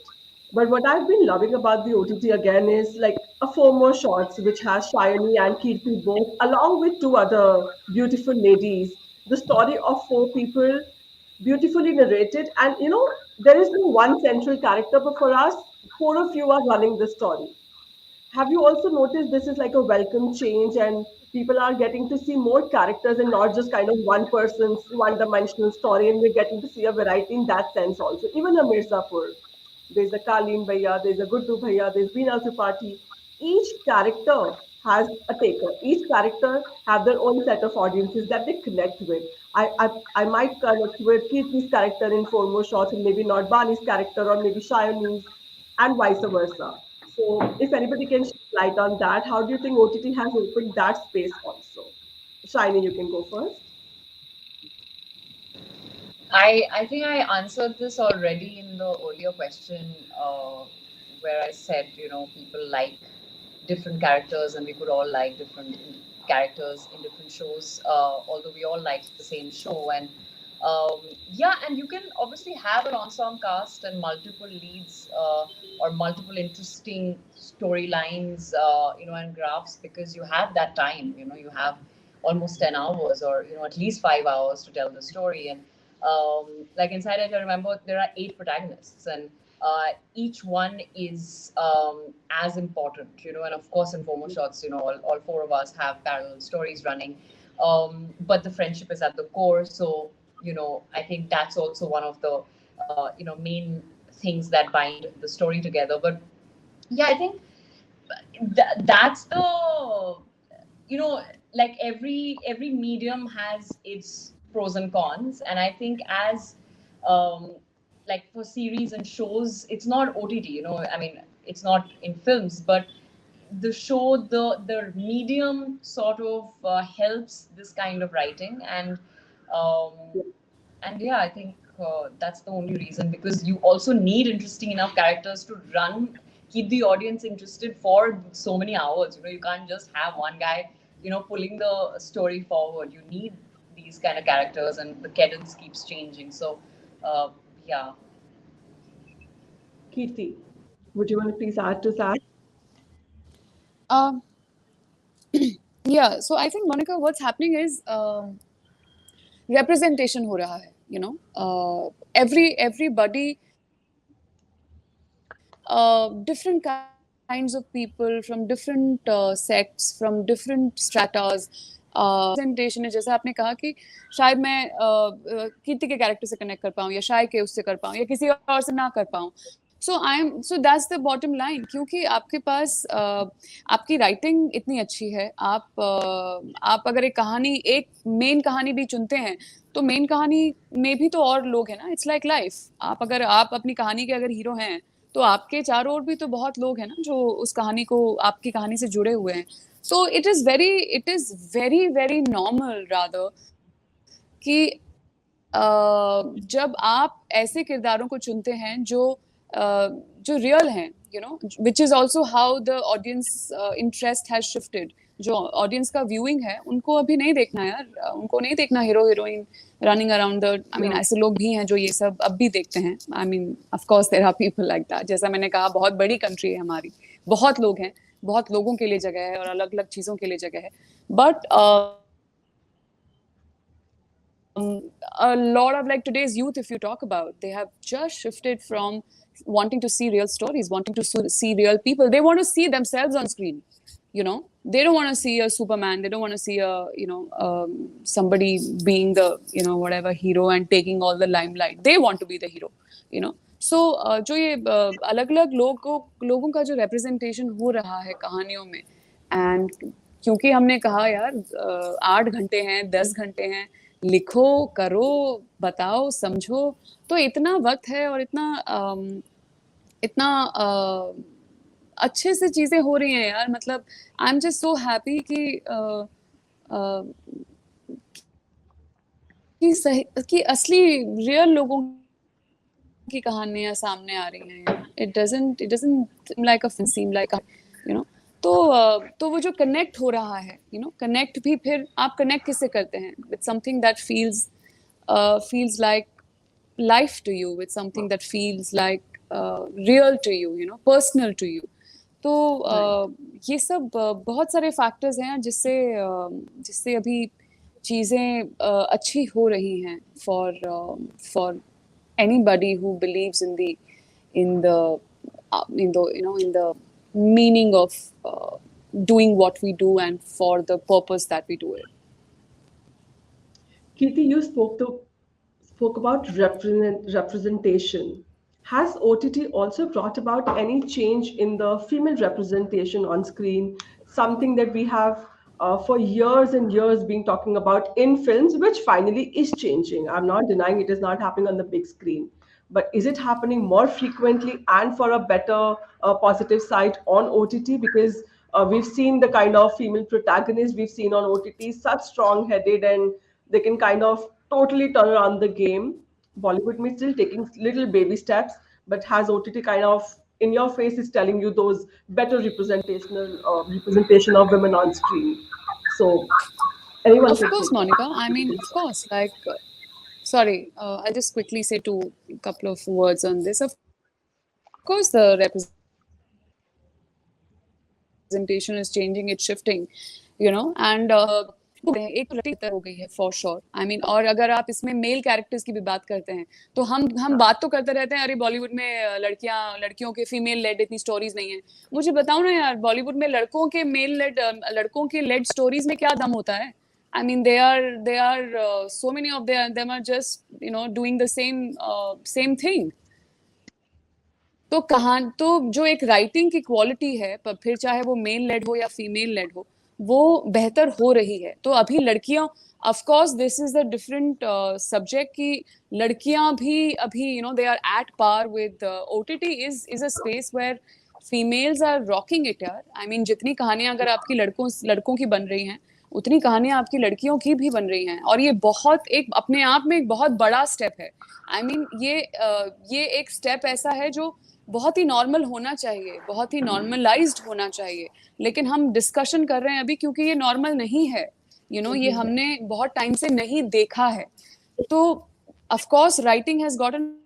But what I've been loving about the OTT again is like a four more shots, which has Shayani and Kirti both, along with two other beautiful ladies. The story of four people, beautifully narrated, and there is no one central character, but for us, four of you are running the story. Have you also noticed this is like a welcome change and people are getting to see more characters and not just kind of one person's one dimensional story, and we're getting to see a variety in that sense also. Even a Mirzapur, there's a Kalim Bhaiya, there's a Guddu Bhaiya, there's Veena Tripathi. Each character has a taker. Each character have their own set of audiences that they connect with. I might connect with Kirti's character in Four More Shots and maybe not Bani's character or maybe Shayani's and vice versa. So if anybody can shed light on that, how do you think OTT has opened that space also? Shiny, you can go first.
I think I answered this already in the earlier question, where I said, people like different characters and we could all like different characters in different shows, although we all liked the same show. And yeah, and you can obviously have an ensemble cast and multiple leads, or multiple interesting storylines, and graphs, because you have that time. You have almost 10 hours, or at least 5 hours to tell the story. And like inside it, I remember there are 8 protagonists, and each one is as important, and of course in Four More Shots, all 4 of us have parallel stories running, but the friendship is at the core. So I think that's also one of the main things that bind the story together. But yeah, I think that's the like every medium has its pros and cons, and I think as like for series and shows, it's not OTT, I mean, it's not in films, but the show, the medium sort of helps this kind of writing. Um, and yeah, I think that's the only reason, because you also need interesting enough characters to keep the audience interested for so many hours. You can't just have one guy pulling the story forward. You need these kind of characters, and the cadence keeps changing. So yeah.
Kirti, would you want to please add to that?
Yeah, so I think, Monica, what's happening is representation ho raha hai, everybody, different kinds of people from different sects, from different stratas. Representation है, जैसा आपने कहा कि शायद मैं कीर्ति के character से connect कर पाऊँ, या शायद के उससे कर पाऊँ, या किसी और से ना कर पाऊँ. So that's the bottom line, क्योंकि आपके पास आपकी राइटिंग इतनी अच्छी है. आप अगर एक मेन कहानी भी चुनते हैं, तो मेन कहानी में भी तो और लोग हैं ना. It's like life. आप अपनी कहानी के अगर हीरो हैं, तो आपके चारों ओर भी तो बहुत लोग हैं ना, जो उस कहानी को, आपकी कहानी से जुड़े हुए हैं. So it is very normal rather कि जब आप ऐसे किरदारों को चुनते हैं जो रियल हैं, you know, which is also how the audience interest has shifted. जो ऑडियंस का व्यूइंग है उनको अभी नहीं देखना यार, उनको नहीं देखना hero heroine running around the, I mean ऐसे लोग भी हैं जो ये सब अब भी देखते हैं. I mean of course there are people like that. जैसा मैंने कहा, बहुत बड़ी कंट्री है हमारी, बहुत लोग हैं, बहुत लोगों के लिए जगह है और अलग अलग चीजों के लिए जगह है. But a lot of like today's youth, if you talk about, they have just shifted from wanting to see real stories, wanting to see real people. They want to see themselves on screen, you know. They don't want to see a Superman, they don't want to see a, you know, somebody being the, you know, whatever hero and taking all the limelight. They want to be the hero, you know. So जो ये अलग अलग लोगों का जो representation हो रहा है कहानियों में, and क्योंकि हमने कहा यार 8 घंटे हैं, 10 घंटे हैं, लिखो, करो, बताओ, समझो, तो इतना वक्त है और इतना अच्छे से चीजें हो रही हैं यार. मतलब I am just so happy कि असली रियल लोगों की कहानियां सामने आ रही हैं यार. It doesn't like a seem like, you know. तो वो जो कनेक्ट हो रहा है, यू नो, कनेक्ट भी फिर आप कनेक्ट किससे करते हैं? With something that feels like life to you, with something that feels like real to you, you know, personal to you. तो ये सब बहुत सारे फैक्टर्स हैं जिससे अभी चीज़ें अच्छी हो रही हैं for anybody who believes in the meaning of doing what we do and for the purpose that we do it.
Kirti, you spoke about representation. Has OTT also brought about any change in the female representation on screen? Something that we have for years and years been talking about in films, which finally is changing. I'm not denying it is not happening on the big screen, but is it happening more frequently and for a better positive side on OTT? Because we've seen the kind of female protagonists we've seen on OTT, such strong-headed, and they can kind of totally turn around the game. Bollywood may still taking little baby steps, but has OTT kind of in your face is telling you those better representation of women on screen? So anyone
of course, Monica. I mean, of course, like sorry, I'll just quickly say couple of words on this. Of course, the representation is changing, it's shifting, you know, and एक हो गई है for sure. I mean, और अगर आप इसमें male characters की भी बात करते हैं तो हम बात तो करते रहते हैं, अरे बॉलीवुड में लड़कियों के फीमेल लेड इतनी स्टोरीज नहीं है. मुझे बताओ ना यार, बॉलीवुड में लड़कों के लेड स्टोरीज में क्या दम होता है? I mean, they are so many of them are just, you know, doing the same thing. तो जो एक राइटिंग की क्वालिटी है, पर फिर चाहे वो मेल लेड हो या फीमेल लेड हो, वो बेहतर हो रही है. तो अभी लड़कियां, of course this is a different subject कि लड़कियां भी अभी, you know, they are at par with OTT is a space where females are rocking it यार. I mean, जितनी कहानियां अगर आपकी लड़कों की बन रही हैं, उतनी कहानियां आपकी लड़कियों की भी बन रही हैं, और ये बहुत एक अपने आप में एक बहुत बड़ा स्टेप है. आई मीन, ये एक स्टेप ऐसा है जो बहुत ही नॉर्मल होना चाहिए, बहुत ही नॉर्मलाइज्ड होना चाहिए, लेकिन हम डिस्कशन कर रहे हैं अभी क्योंकि ये नॉर्मल नहीं है, यू नो, ये हमने बहुत टाइम से नहीं देखा है. तो of course writing has gotten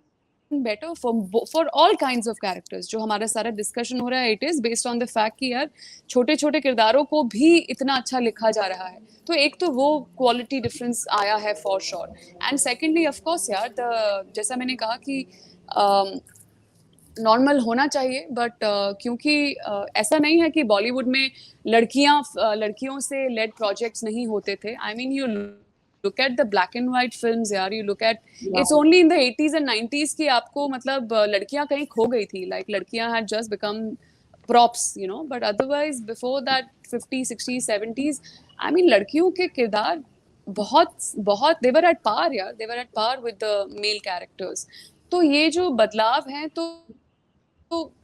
better for all kinds of characters. जो हमारा सारा डिस्कशन हो रहा है, it is based on the fact कि यार छोटे छोटे किरदारों को भी इतना अच्छा लिखा जा रहा है. तो एक तो वो क्वालिटी डिफरेंस आया है for sure. And secondly of course यार, जैसा मैंने कहा कि नॉर्मल होना चाहिए, बट क्योंकि ऐसा नहीं है कि बॉलीवुड में लड़कियों से लेड प्रोजेक्ट्स नहीं होते थे. I mean, you look at the black and white films यार, you look at it's only in the 80s and 90s कि आपको मतलब लड़कियां कहीं खो गई थी, like लड़कियां had just become props, you know, but otherwise before that 50s 60s 70s, I mean, लड़कियों के किरदार बहुत they were at par यार, they were at par with the male characters. तो ये जो बदलाव है, तो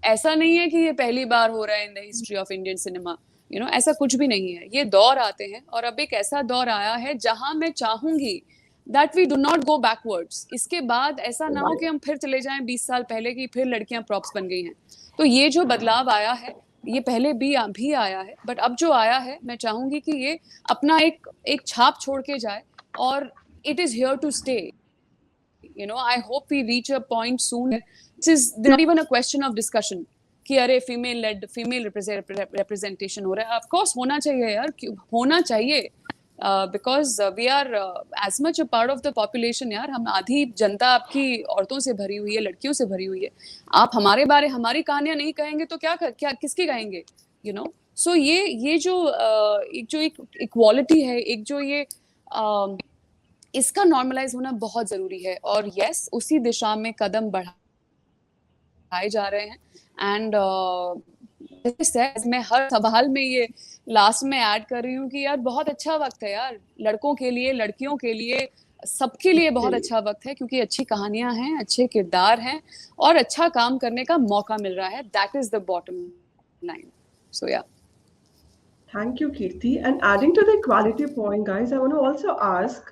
ऐसा नहीं है कि ये पहली बार हो रहा है in the history of Indian cinema. ऐसा कुछ भी नहीं है। ये दौर आते हैं और अब एक ऐसा दौर आया है जहां मैं चाहूंगी that we do not go backwards. इसके बाद ऐसा ना हो कि हम फिर चले जाएं 20 साल पहले की, फिर लड़कियां प्रॉप्स बन गई हैं। तो ये जो बदलाव आया है, ये पहले भी आया है, बट अब जो आया है मैं चाहूंगी कि ये अपना एक छाप छोड़ के जाए और it is here to stay. I hope we reach a point soon. This is not even a question of discussion कि अरे फीमेल रिप्रेजेंटेशन हो रहा है। ऑफ कोर्स होना चाहिए यार, होना चाहिए, because we are as much a part of the population यार। हम आधी जनता आपकी औरतों से भरी हुई है, लड़कियों से भरी हुई है। आप हमारी कहानियां नहीं कहेंगे तो क्या किसकी कहेंगे? सो ये जो एक इक्वालिटी है, एक जो ये इसका नॉर्मलाइज होना बहुत जरूरी है। और यस, उसी दिशा में कदम बढ़ाए जा रहे हैं। एंड मैं हर सवाल में ये लास्ट में ऐड कर रही हूँ कि यार बहुत अच्छा वक्त है यार, लड़कों के लिए, लड़कियों के लिए, सबके लिए बहुत अच्छा वक्त है, क्योंकि अच्छी कहानियां हैं, अच्छे किरदार हैं और अच्छा काम करने का मौका मिल रहा है। That is the bottom line. So yeah
Thank you, Kirti. And adding to the equality point, guys, I want to also ask,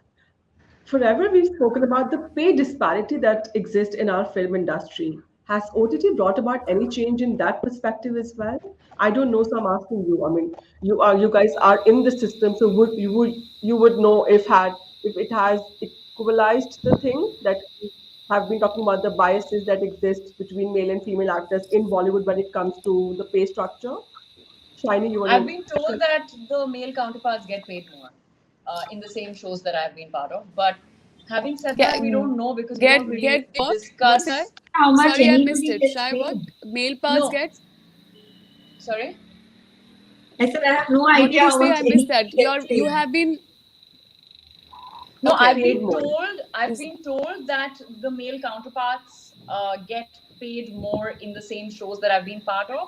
forever we've spoken about the pay disparity that exists in our film industry. Has OTT brought about any change in that perspective as well? I don't know, so I'm asking you. I mean, you guys are in the system, so you would know if it has equalized the thing that we have been talking about, the biases that exist between male and female actors in Bollywood when it comes to the pay structure. Shiny, you want
I've been told that the male counterparts get paid more in the same shows that I've been part of. But having said that, we don't know because we don't really discuss
how much.
Sorry, I
anybody
missed it.
gets
Shai,
paid.
what male parts
No.
get?
Sorry?
I said I have no
What did
idea
you
how
say?
much
I missed that.
anybody gets
You
paid.
have been.
No,
Okay.
I've been told that the male counterparts get paid more in the same shows that I've been part of.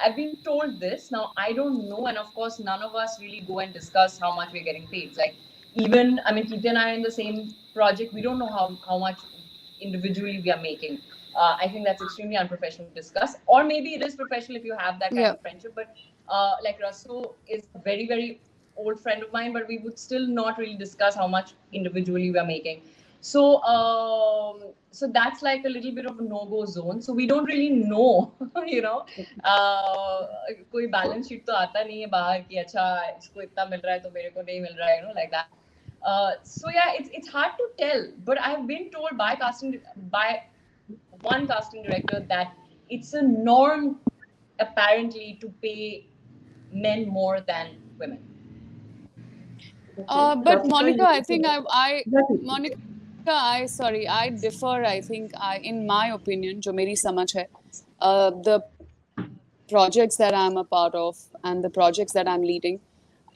I've been told this. Now, I don't know, and of course, none of us really go and discuss how much we're getting paid. Like, even, I mean, Kirti and I are in the same project. We don't know how much individually we are making. I think that's extremely unprofessional to discuss. Or maybe it is professional if you have that kind of friendship. But like Rasu is a very, very old friend of mine, but we would still not really discuss how much individually we are making. So so that's like a little bit of a no-go zone. So we don't really know, कोई balance sheet तो आता नहीं है बाहर कि अच्छा इसको इतना मिल रहा है तो मेरे को नहीं मिल रहा है, like that. So yeah, it's hard to tell. But I've been told by one casting director that it's a norm apparently to pay men more than women.
But Monica, I think I differ. I think in my opinion, जो मेरी समझ है, the projects that I'm a part of and the projects that I'm leading,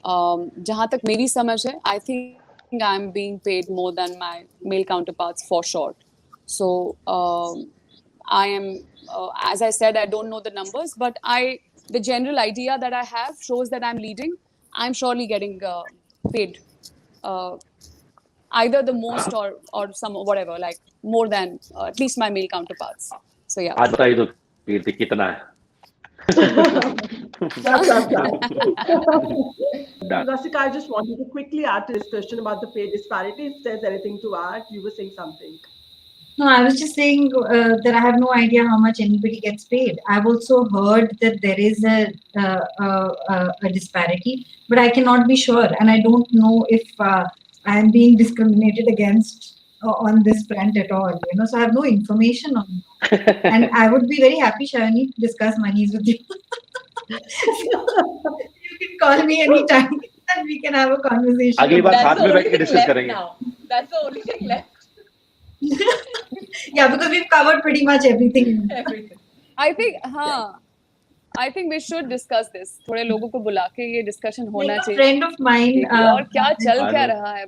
जहाँ तक मेरी समझ है, I think I'm being paid more than my male counterparts for sure. So I am, as I said, I don't know the numbers, but the general idea that I have shows that I'm leading. I'm surely getting paid either the most or some whatever, like more than at least my male counterparts. So yeah.
आज बताइए तो कीर्ति कितना है?
Rasika, I just wanted to quickly add to this question about the pay disparity. If there's anything to add, you were saying something.
No, I was just saying that I have no idea how much anybody gets paid. I've also heard that there is a disparity, but I cannot be sure, and I don't know if I am being discriminated against on this front at all. So I have no information on it. And I would be very happy, Shalini, to discuss monies with you. So you can call me anytime and we can have a conversation.
अगली बार साथ में बैठ के discuss करेंगे.
That's the only thing left.
Yeah, because we've covered pretty much everything.
I think we should discuss this. थोड़े लोगों को बुला के ये discussion होना चाहिए.
A friend of mine.
और क्या चल क्या रहा है?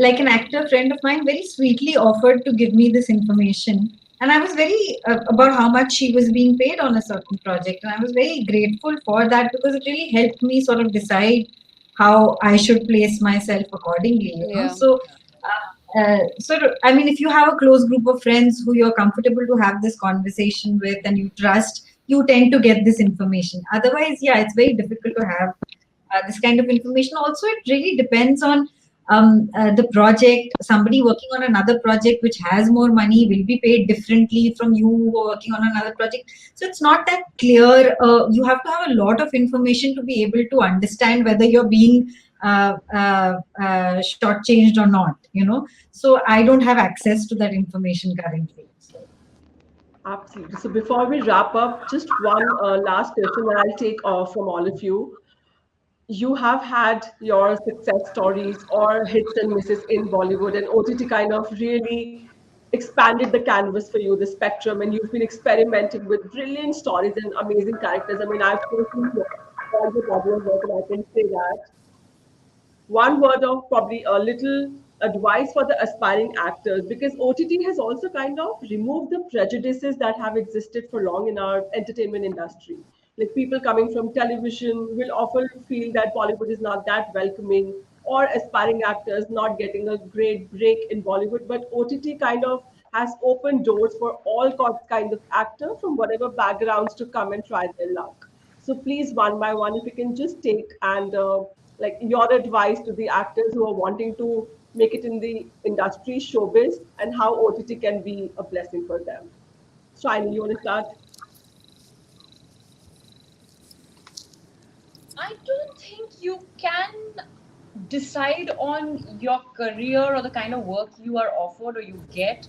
Like an actor friend of mine very sweetly offered to give me this information, and I was very about how much she was being paid on a certain project, and I was very grateful for that because it really helped me sort of decide how I should place myself accordingly. So I mean, if you have a close group of friends who you're comfortable to have this conversation with and you trust, you tend to get this information. Otherwise, yeah, it's very difficult to have this kind of information. Also, it really depends on the project. Somebody working on another project which has more money will be paid differently from you who are working on another project. So it's not that clear. You have to have a lot of information to be able to understand whether you're being shortchanged or not. So I don't have access to that information currently. So.
Absolutely. So before we wrap up, just one last question that I'll take off from all of you. You have had your success stories or hits and misses in Bollywood, and OTT kind of really expanded the canvas for you, the spectrum, and you've been experimenting with brilliant stories and amazing characters. I mean, I've personally watched all the Bollywood work, and I can say that one word of probably a little advice for the aspiring actors, because OTT has also kind of removed the prejudices that have existed for long in our entertainment industry. Like people coming from television will often feel that Bollywood is not that welcoming, or aspiring actors not getting a great break in Bollywood. But OTT kind of has opened doors for all kinds of actors from whatever backgrounds to come and try their luck. So please, one by one, if you can just take and like your advice to the actors who are wanting to make it in the industry, showbiz, and how OTT can be a blessing for them. Shiny, you want to start?
I don't think you can decide on your career or the kind of work you are offered or you get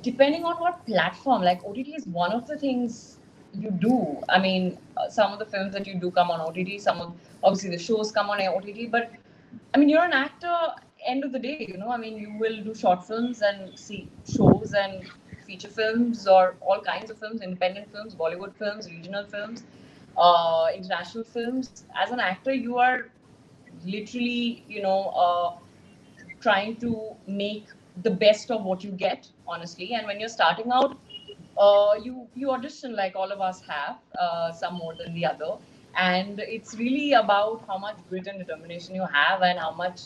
depending on what platform. Like OTT is one of the things you do. I mean, some of the films that you do come on OTT, some of obviously the shows come on OTT, but I mean, you're an actor. End of the day, I mean, you will do short films and see shows and feature films or all kinds of films, independent films, Bollywood films, regional films, international films. As an actor, you are literally, trying to make the best of what you get, honestly. And when you're starting out, you audition like all of us have, some more than the other. And it's really about how much grit and determination you have and how much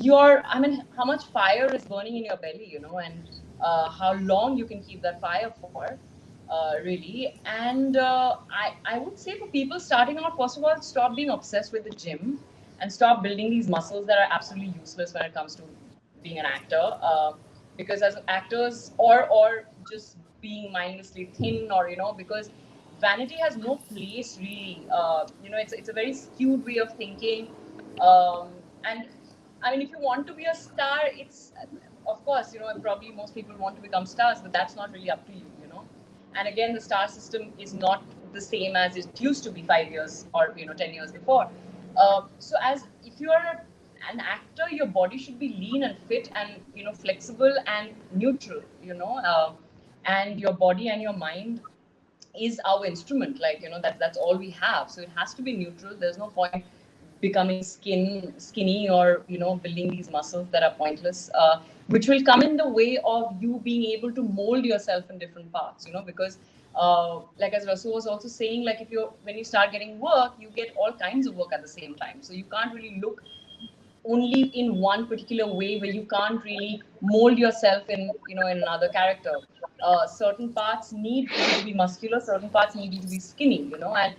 how much fire is burning in your belly, and how long you can keep that fire for, really. And I would say for people starting out, first of all, stop being obsessed with the gym and stop building these muscles that are absolutely useless when it comes to being an actor. Because as actors, or just being mindlessly thin, or because vanity has no place really. It's a very skewed way of thinking. And I mean, if you want to be a star, it's of course, probably most people want to become stars, but that's not really up to you. And again, the star system is not the same as it used to be 5 years or 10 years before. So as if you are an actor, your body should be lean and fit and flexible and neutral. And your body and your mind is our instrument. Like that's all we have. So it has to be neutral. There's no point becoming skinny or building these muscles that are pointless, which will come in the way of you being able to mold yourself in different parts. Because like as Rasu was also saying, like when you start getting work, you get all kinds of work at the same time. So you can't really look only in one particular way where you can't really mold yourself in in another character. Certain parts need you to be muscular, certain parts need you to be skinny, and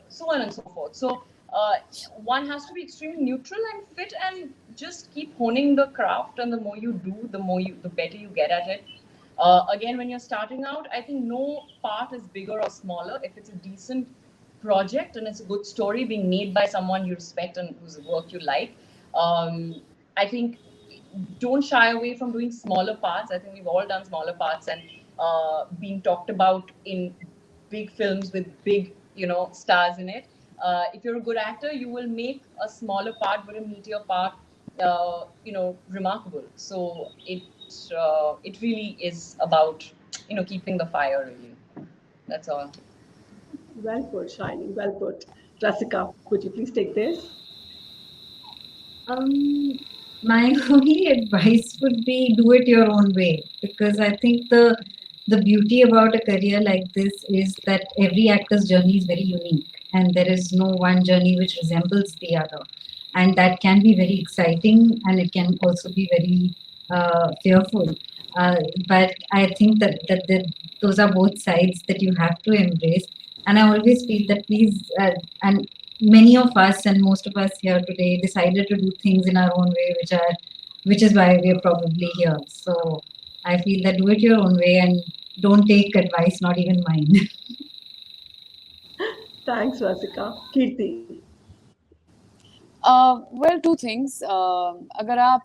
so on and so forth. So one has to be extremely neutral and fit and just keep honing the craft, and the more you do, the better you get at it. Again, when you're starting out, I think no part is bigger or smaller. If it's a decent project and it's a good story being made by someone you respect and whose work you like, I think don't shy away from doing smaller parts. I think we've all done smaller parts and been talked about in big films with big stars in it. If you're a good actor, you will make a smaller part but a meatier part remarkable. So it really is about keeping the fire, really. That's all.
Well put, Shiny. Well put. Rasika, could you please take this?
My only advice would be do it your own way, because I think the beauty about a career like this is that every actor's journey is very unique and there is no one journey which resembles the other, and that can be very exciting and it can also be very fearful. But I think that those are both sides that you have to embrace. And I always feel that please, and many of us and most of us here today decided to do things in our own way, which is why we are probably here. So I feel that do it your own way and don't take advice, not even mine.
Thanks, Rasika. Kirti.
Well, two things. अगर आप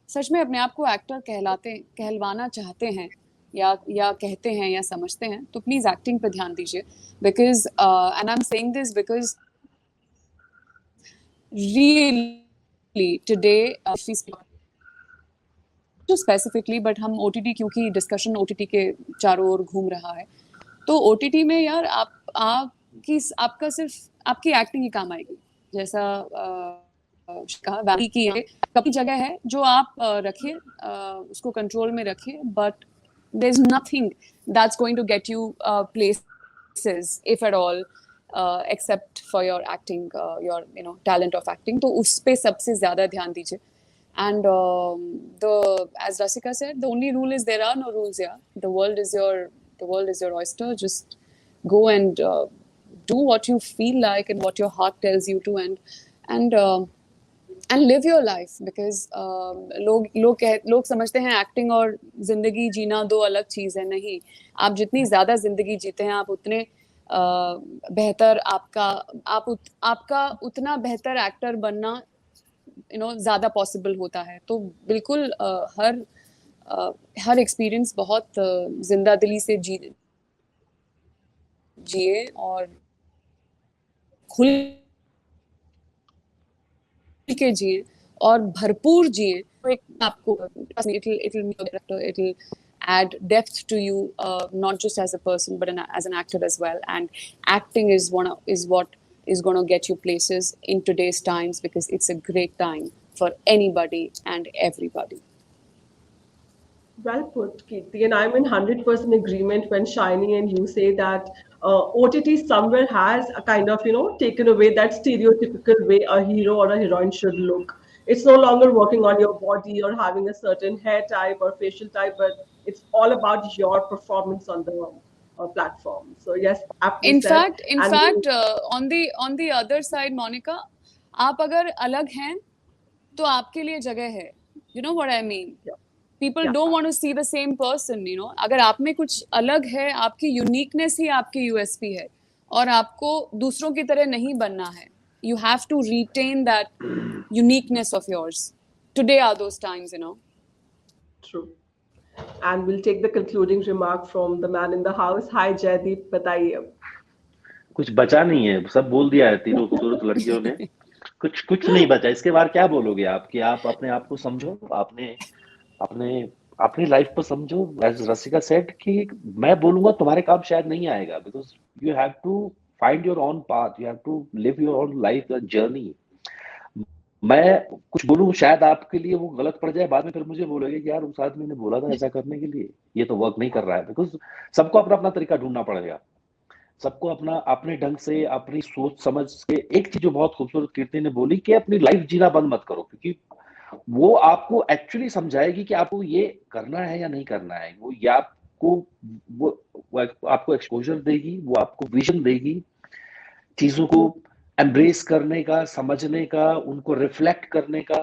सच में अपने आप को actor कहलवाना चाहते हैं या कहते हैं या समझते हैं तो प्लीज एक्टिंग पे ध्यान दीजिए because and I am saying this because really today specifically but हम ओटीटी क्योंकि डिस्कशन ओटीटी के चारों ओर घूम रहा है तो ओटीटी में यार आपका सिर्फ आपकी एक्टिंग ही काम आएगी जैसा कहा वैली की है कभी जगह है जो आप रखिए उसको कंट्रोल में रखिए but there is nothing that's going to get you places if at all except for your acting your talent of acting तो उस पे सबसे ज्यादा ध्यान दीजिए and as Rasika said the only rule is there are no rules the world is your oyster just go and do what you feel like and what your heart tells you to and live your life because लोग समझते हैं acting और जिंदगी जीना दो अलग चीज है नहीं आप जितनी ज्यादा जिंदगी जीते हैं आप उतने बेहतर आपका उतना बेहतर एक्टर बनना ज्यादा पॉसिबल होता है तो बिल्कुल हर एक्सपीरियंस बहुत जिंदा दिली से जिए और खुल के जिए और भरपूर जिए आपको it'll add depth to you not just as a person but as an actor as well and acting is what is going to get you places in today's times because it's a great time for anybody and everybody.
Well put, Kirti, and I'm in 100% agreement when Shiny and you say that OTT somewhere has a kind of, taken away that stereotypical way a hero or a heroine should look. It's no longer working on your body or having a certain hair type or facial type, but it's all about your performance on the platform. So yes,
in fact on the other side Monica आप अगर अलग हैं तो आपके लिए जगह है you know what I mean people don't want to see the same person अगर आप में कुछ अलग है आपकी यूनिकनेस ही आपकी यूएसपी है और आपको दूसरों की तरह नहीं बनना है you have to retain that uniqueness of yours today are those times
True. And we'll take the concluding remark from the man in the house. Hi, Jaideep, बताइए.
कुछ बचा नहीं है, सब बोल दिया है तीनों खूबसूरत लड़कियों ने. कुछ नहीं बचा. इसके बाद क्या बोलोगे आप कि आप अपने आप को समझो, अपनी लाइफ को समझो. As Rasika said कि मैं बोलूंगा तुम्हारे काम शायद नहीं आएगा because you have to find your own path, you have to live your own life journey. मैं कुछ बोलूं शायद आपके लिए वो गलत पड़ जाए, बाद में फिर मुझे बोलोगे कि यार उस आदमी ने बोला था ऐसा करने के लिए, ये तो वर्क नहीं कर रहा है. बिकॉज सबको अपना अपना तरीका ढूंढना पड़ेगा, सबको अपने ढंग से अपनी सोच समझ के. एक चीज जो बहुत खूबसूरत कीर्ति ने बोली कि अपनी लाइफ जीना बंद मत करो, क्योंकि वो आपको एक्चुअली समझाएगी कि आपको ये करना है या नहीं करना है. वो आपको एक्सपोजर देगी, वो आपको विजन देगी, चीजों को एम्ब्रेस करने का, समझने का, उनको रिफ्लेक्ट करने का.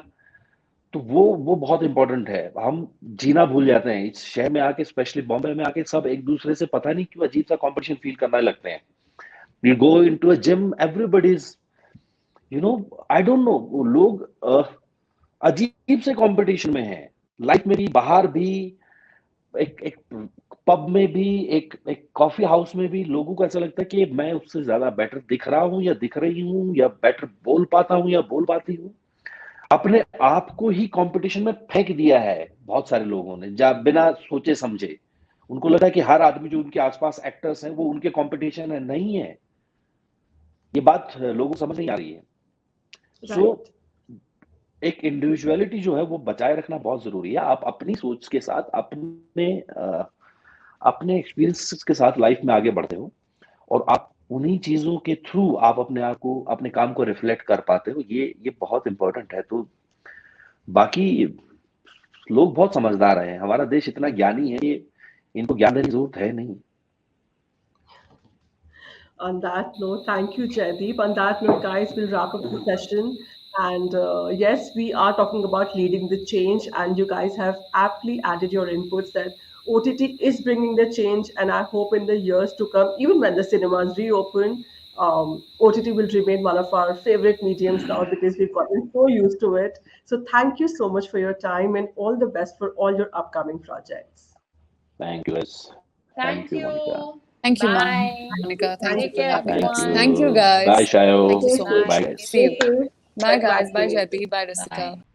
तो वो बहुत इंपॉर्टेंट है. हम जीना भूल जाते हैं इस शहर में आके, स्पेशली बॉम्बे में आके. सब एक दूसरे से पता नहीं क्यों अजीब सा कंपटीशन फील करने लगते हैं. We go into a gym, everybody is I don't know, वो लोग अजीब से कंपटीशन में है. लाइफ में भी, बाहर भी, एक पब में भी, एक कॉफी हाउस में भी लोगों को ऐसा लगता है कि मैं उससे ज्यादा बेटर दिख रहा हूं या दिख रही हूं, या बेटर बोल पाता हूं या बोल पाती हूं. अपने आप को ही कंपटीशन में फेंक दिया है बहुत सारे लोगों ने, जब बिना सोचे समझे. उनको लगा कि हर आदमी जो उनके आसपास एक्टर्स हैं वो उनके कंपटीशन है. नहीं है, ये बात लोगों को समझ नहीं आ रही है. सो एक इंडिविजुअलिटी जो है वो बचाए रखना बहुत जरूरी है. आप अपनी सोच के साथ, अपने एक्सपीरियंस के साथ लाइफ में आगे बढ़ते हो, और आप उन्हीं चीजों के थ्रू आप अपने आप को, अपने काम को रिफ्लेक्ट कर पाते हो. ये बहुत इंपॉर्टेंट है. तो बाकी लोग बहुत समझदार हैं, हमारा देश इतना ज्ञानी है कि इनको ज्ञान देने की जरूरत है नहीं।
On that note, thank you, Jaideep. On that note, guys, we'll wrap up the session. And yes, we are talking about leading the change, and you guys have aptly added your inputs that OTT is bringing the change. And I hope in the years to come, even when the cinemas reopen, OTT will remain one of our favorite mediums now because we've gotten so used to it. So thank you so much for your time and all the best for all your upcoming projects.
Thank you guys.
Thank
Thank you, Monica.
you.
Thank you,
Bye.
Monica. Thank you
Take
for
care,
having
Thank
us.
everyone.
Thank you,
you.
guys.
Bye, Shayo.
Thank you so
Stay
much.
Bye,
safe.
guys.
See you.
Stay safe.
Bye,
Get
guys. Bye,
vaccinated.
Jaideep. Bye, Rasika.
Bye.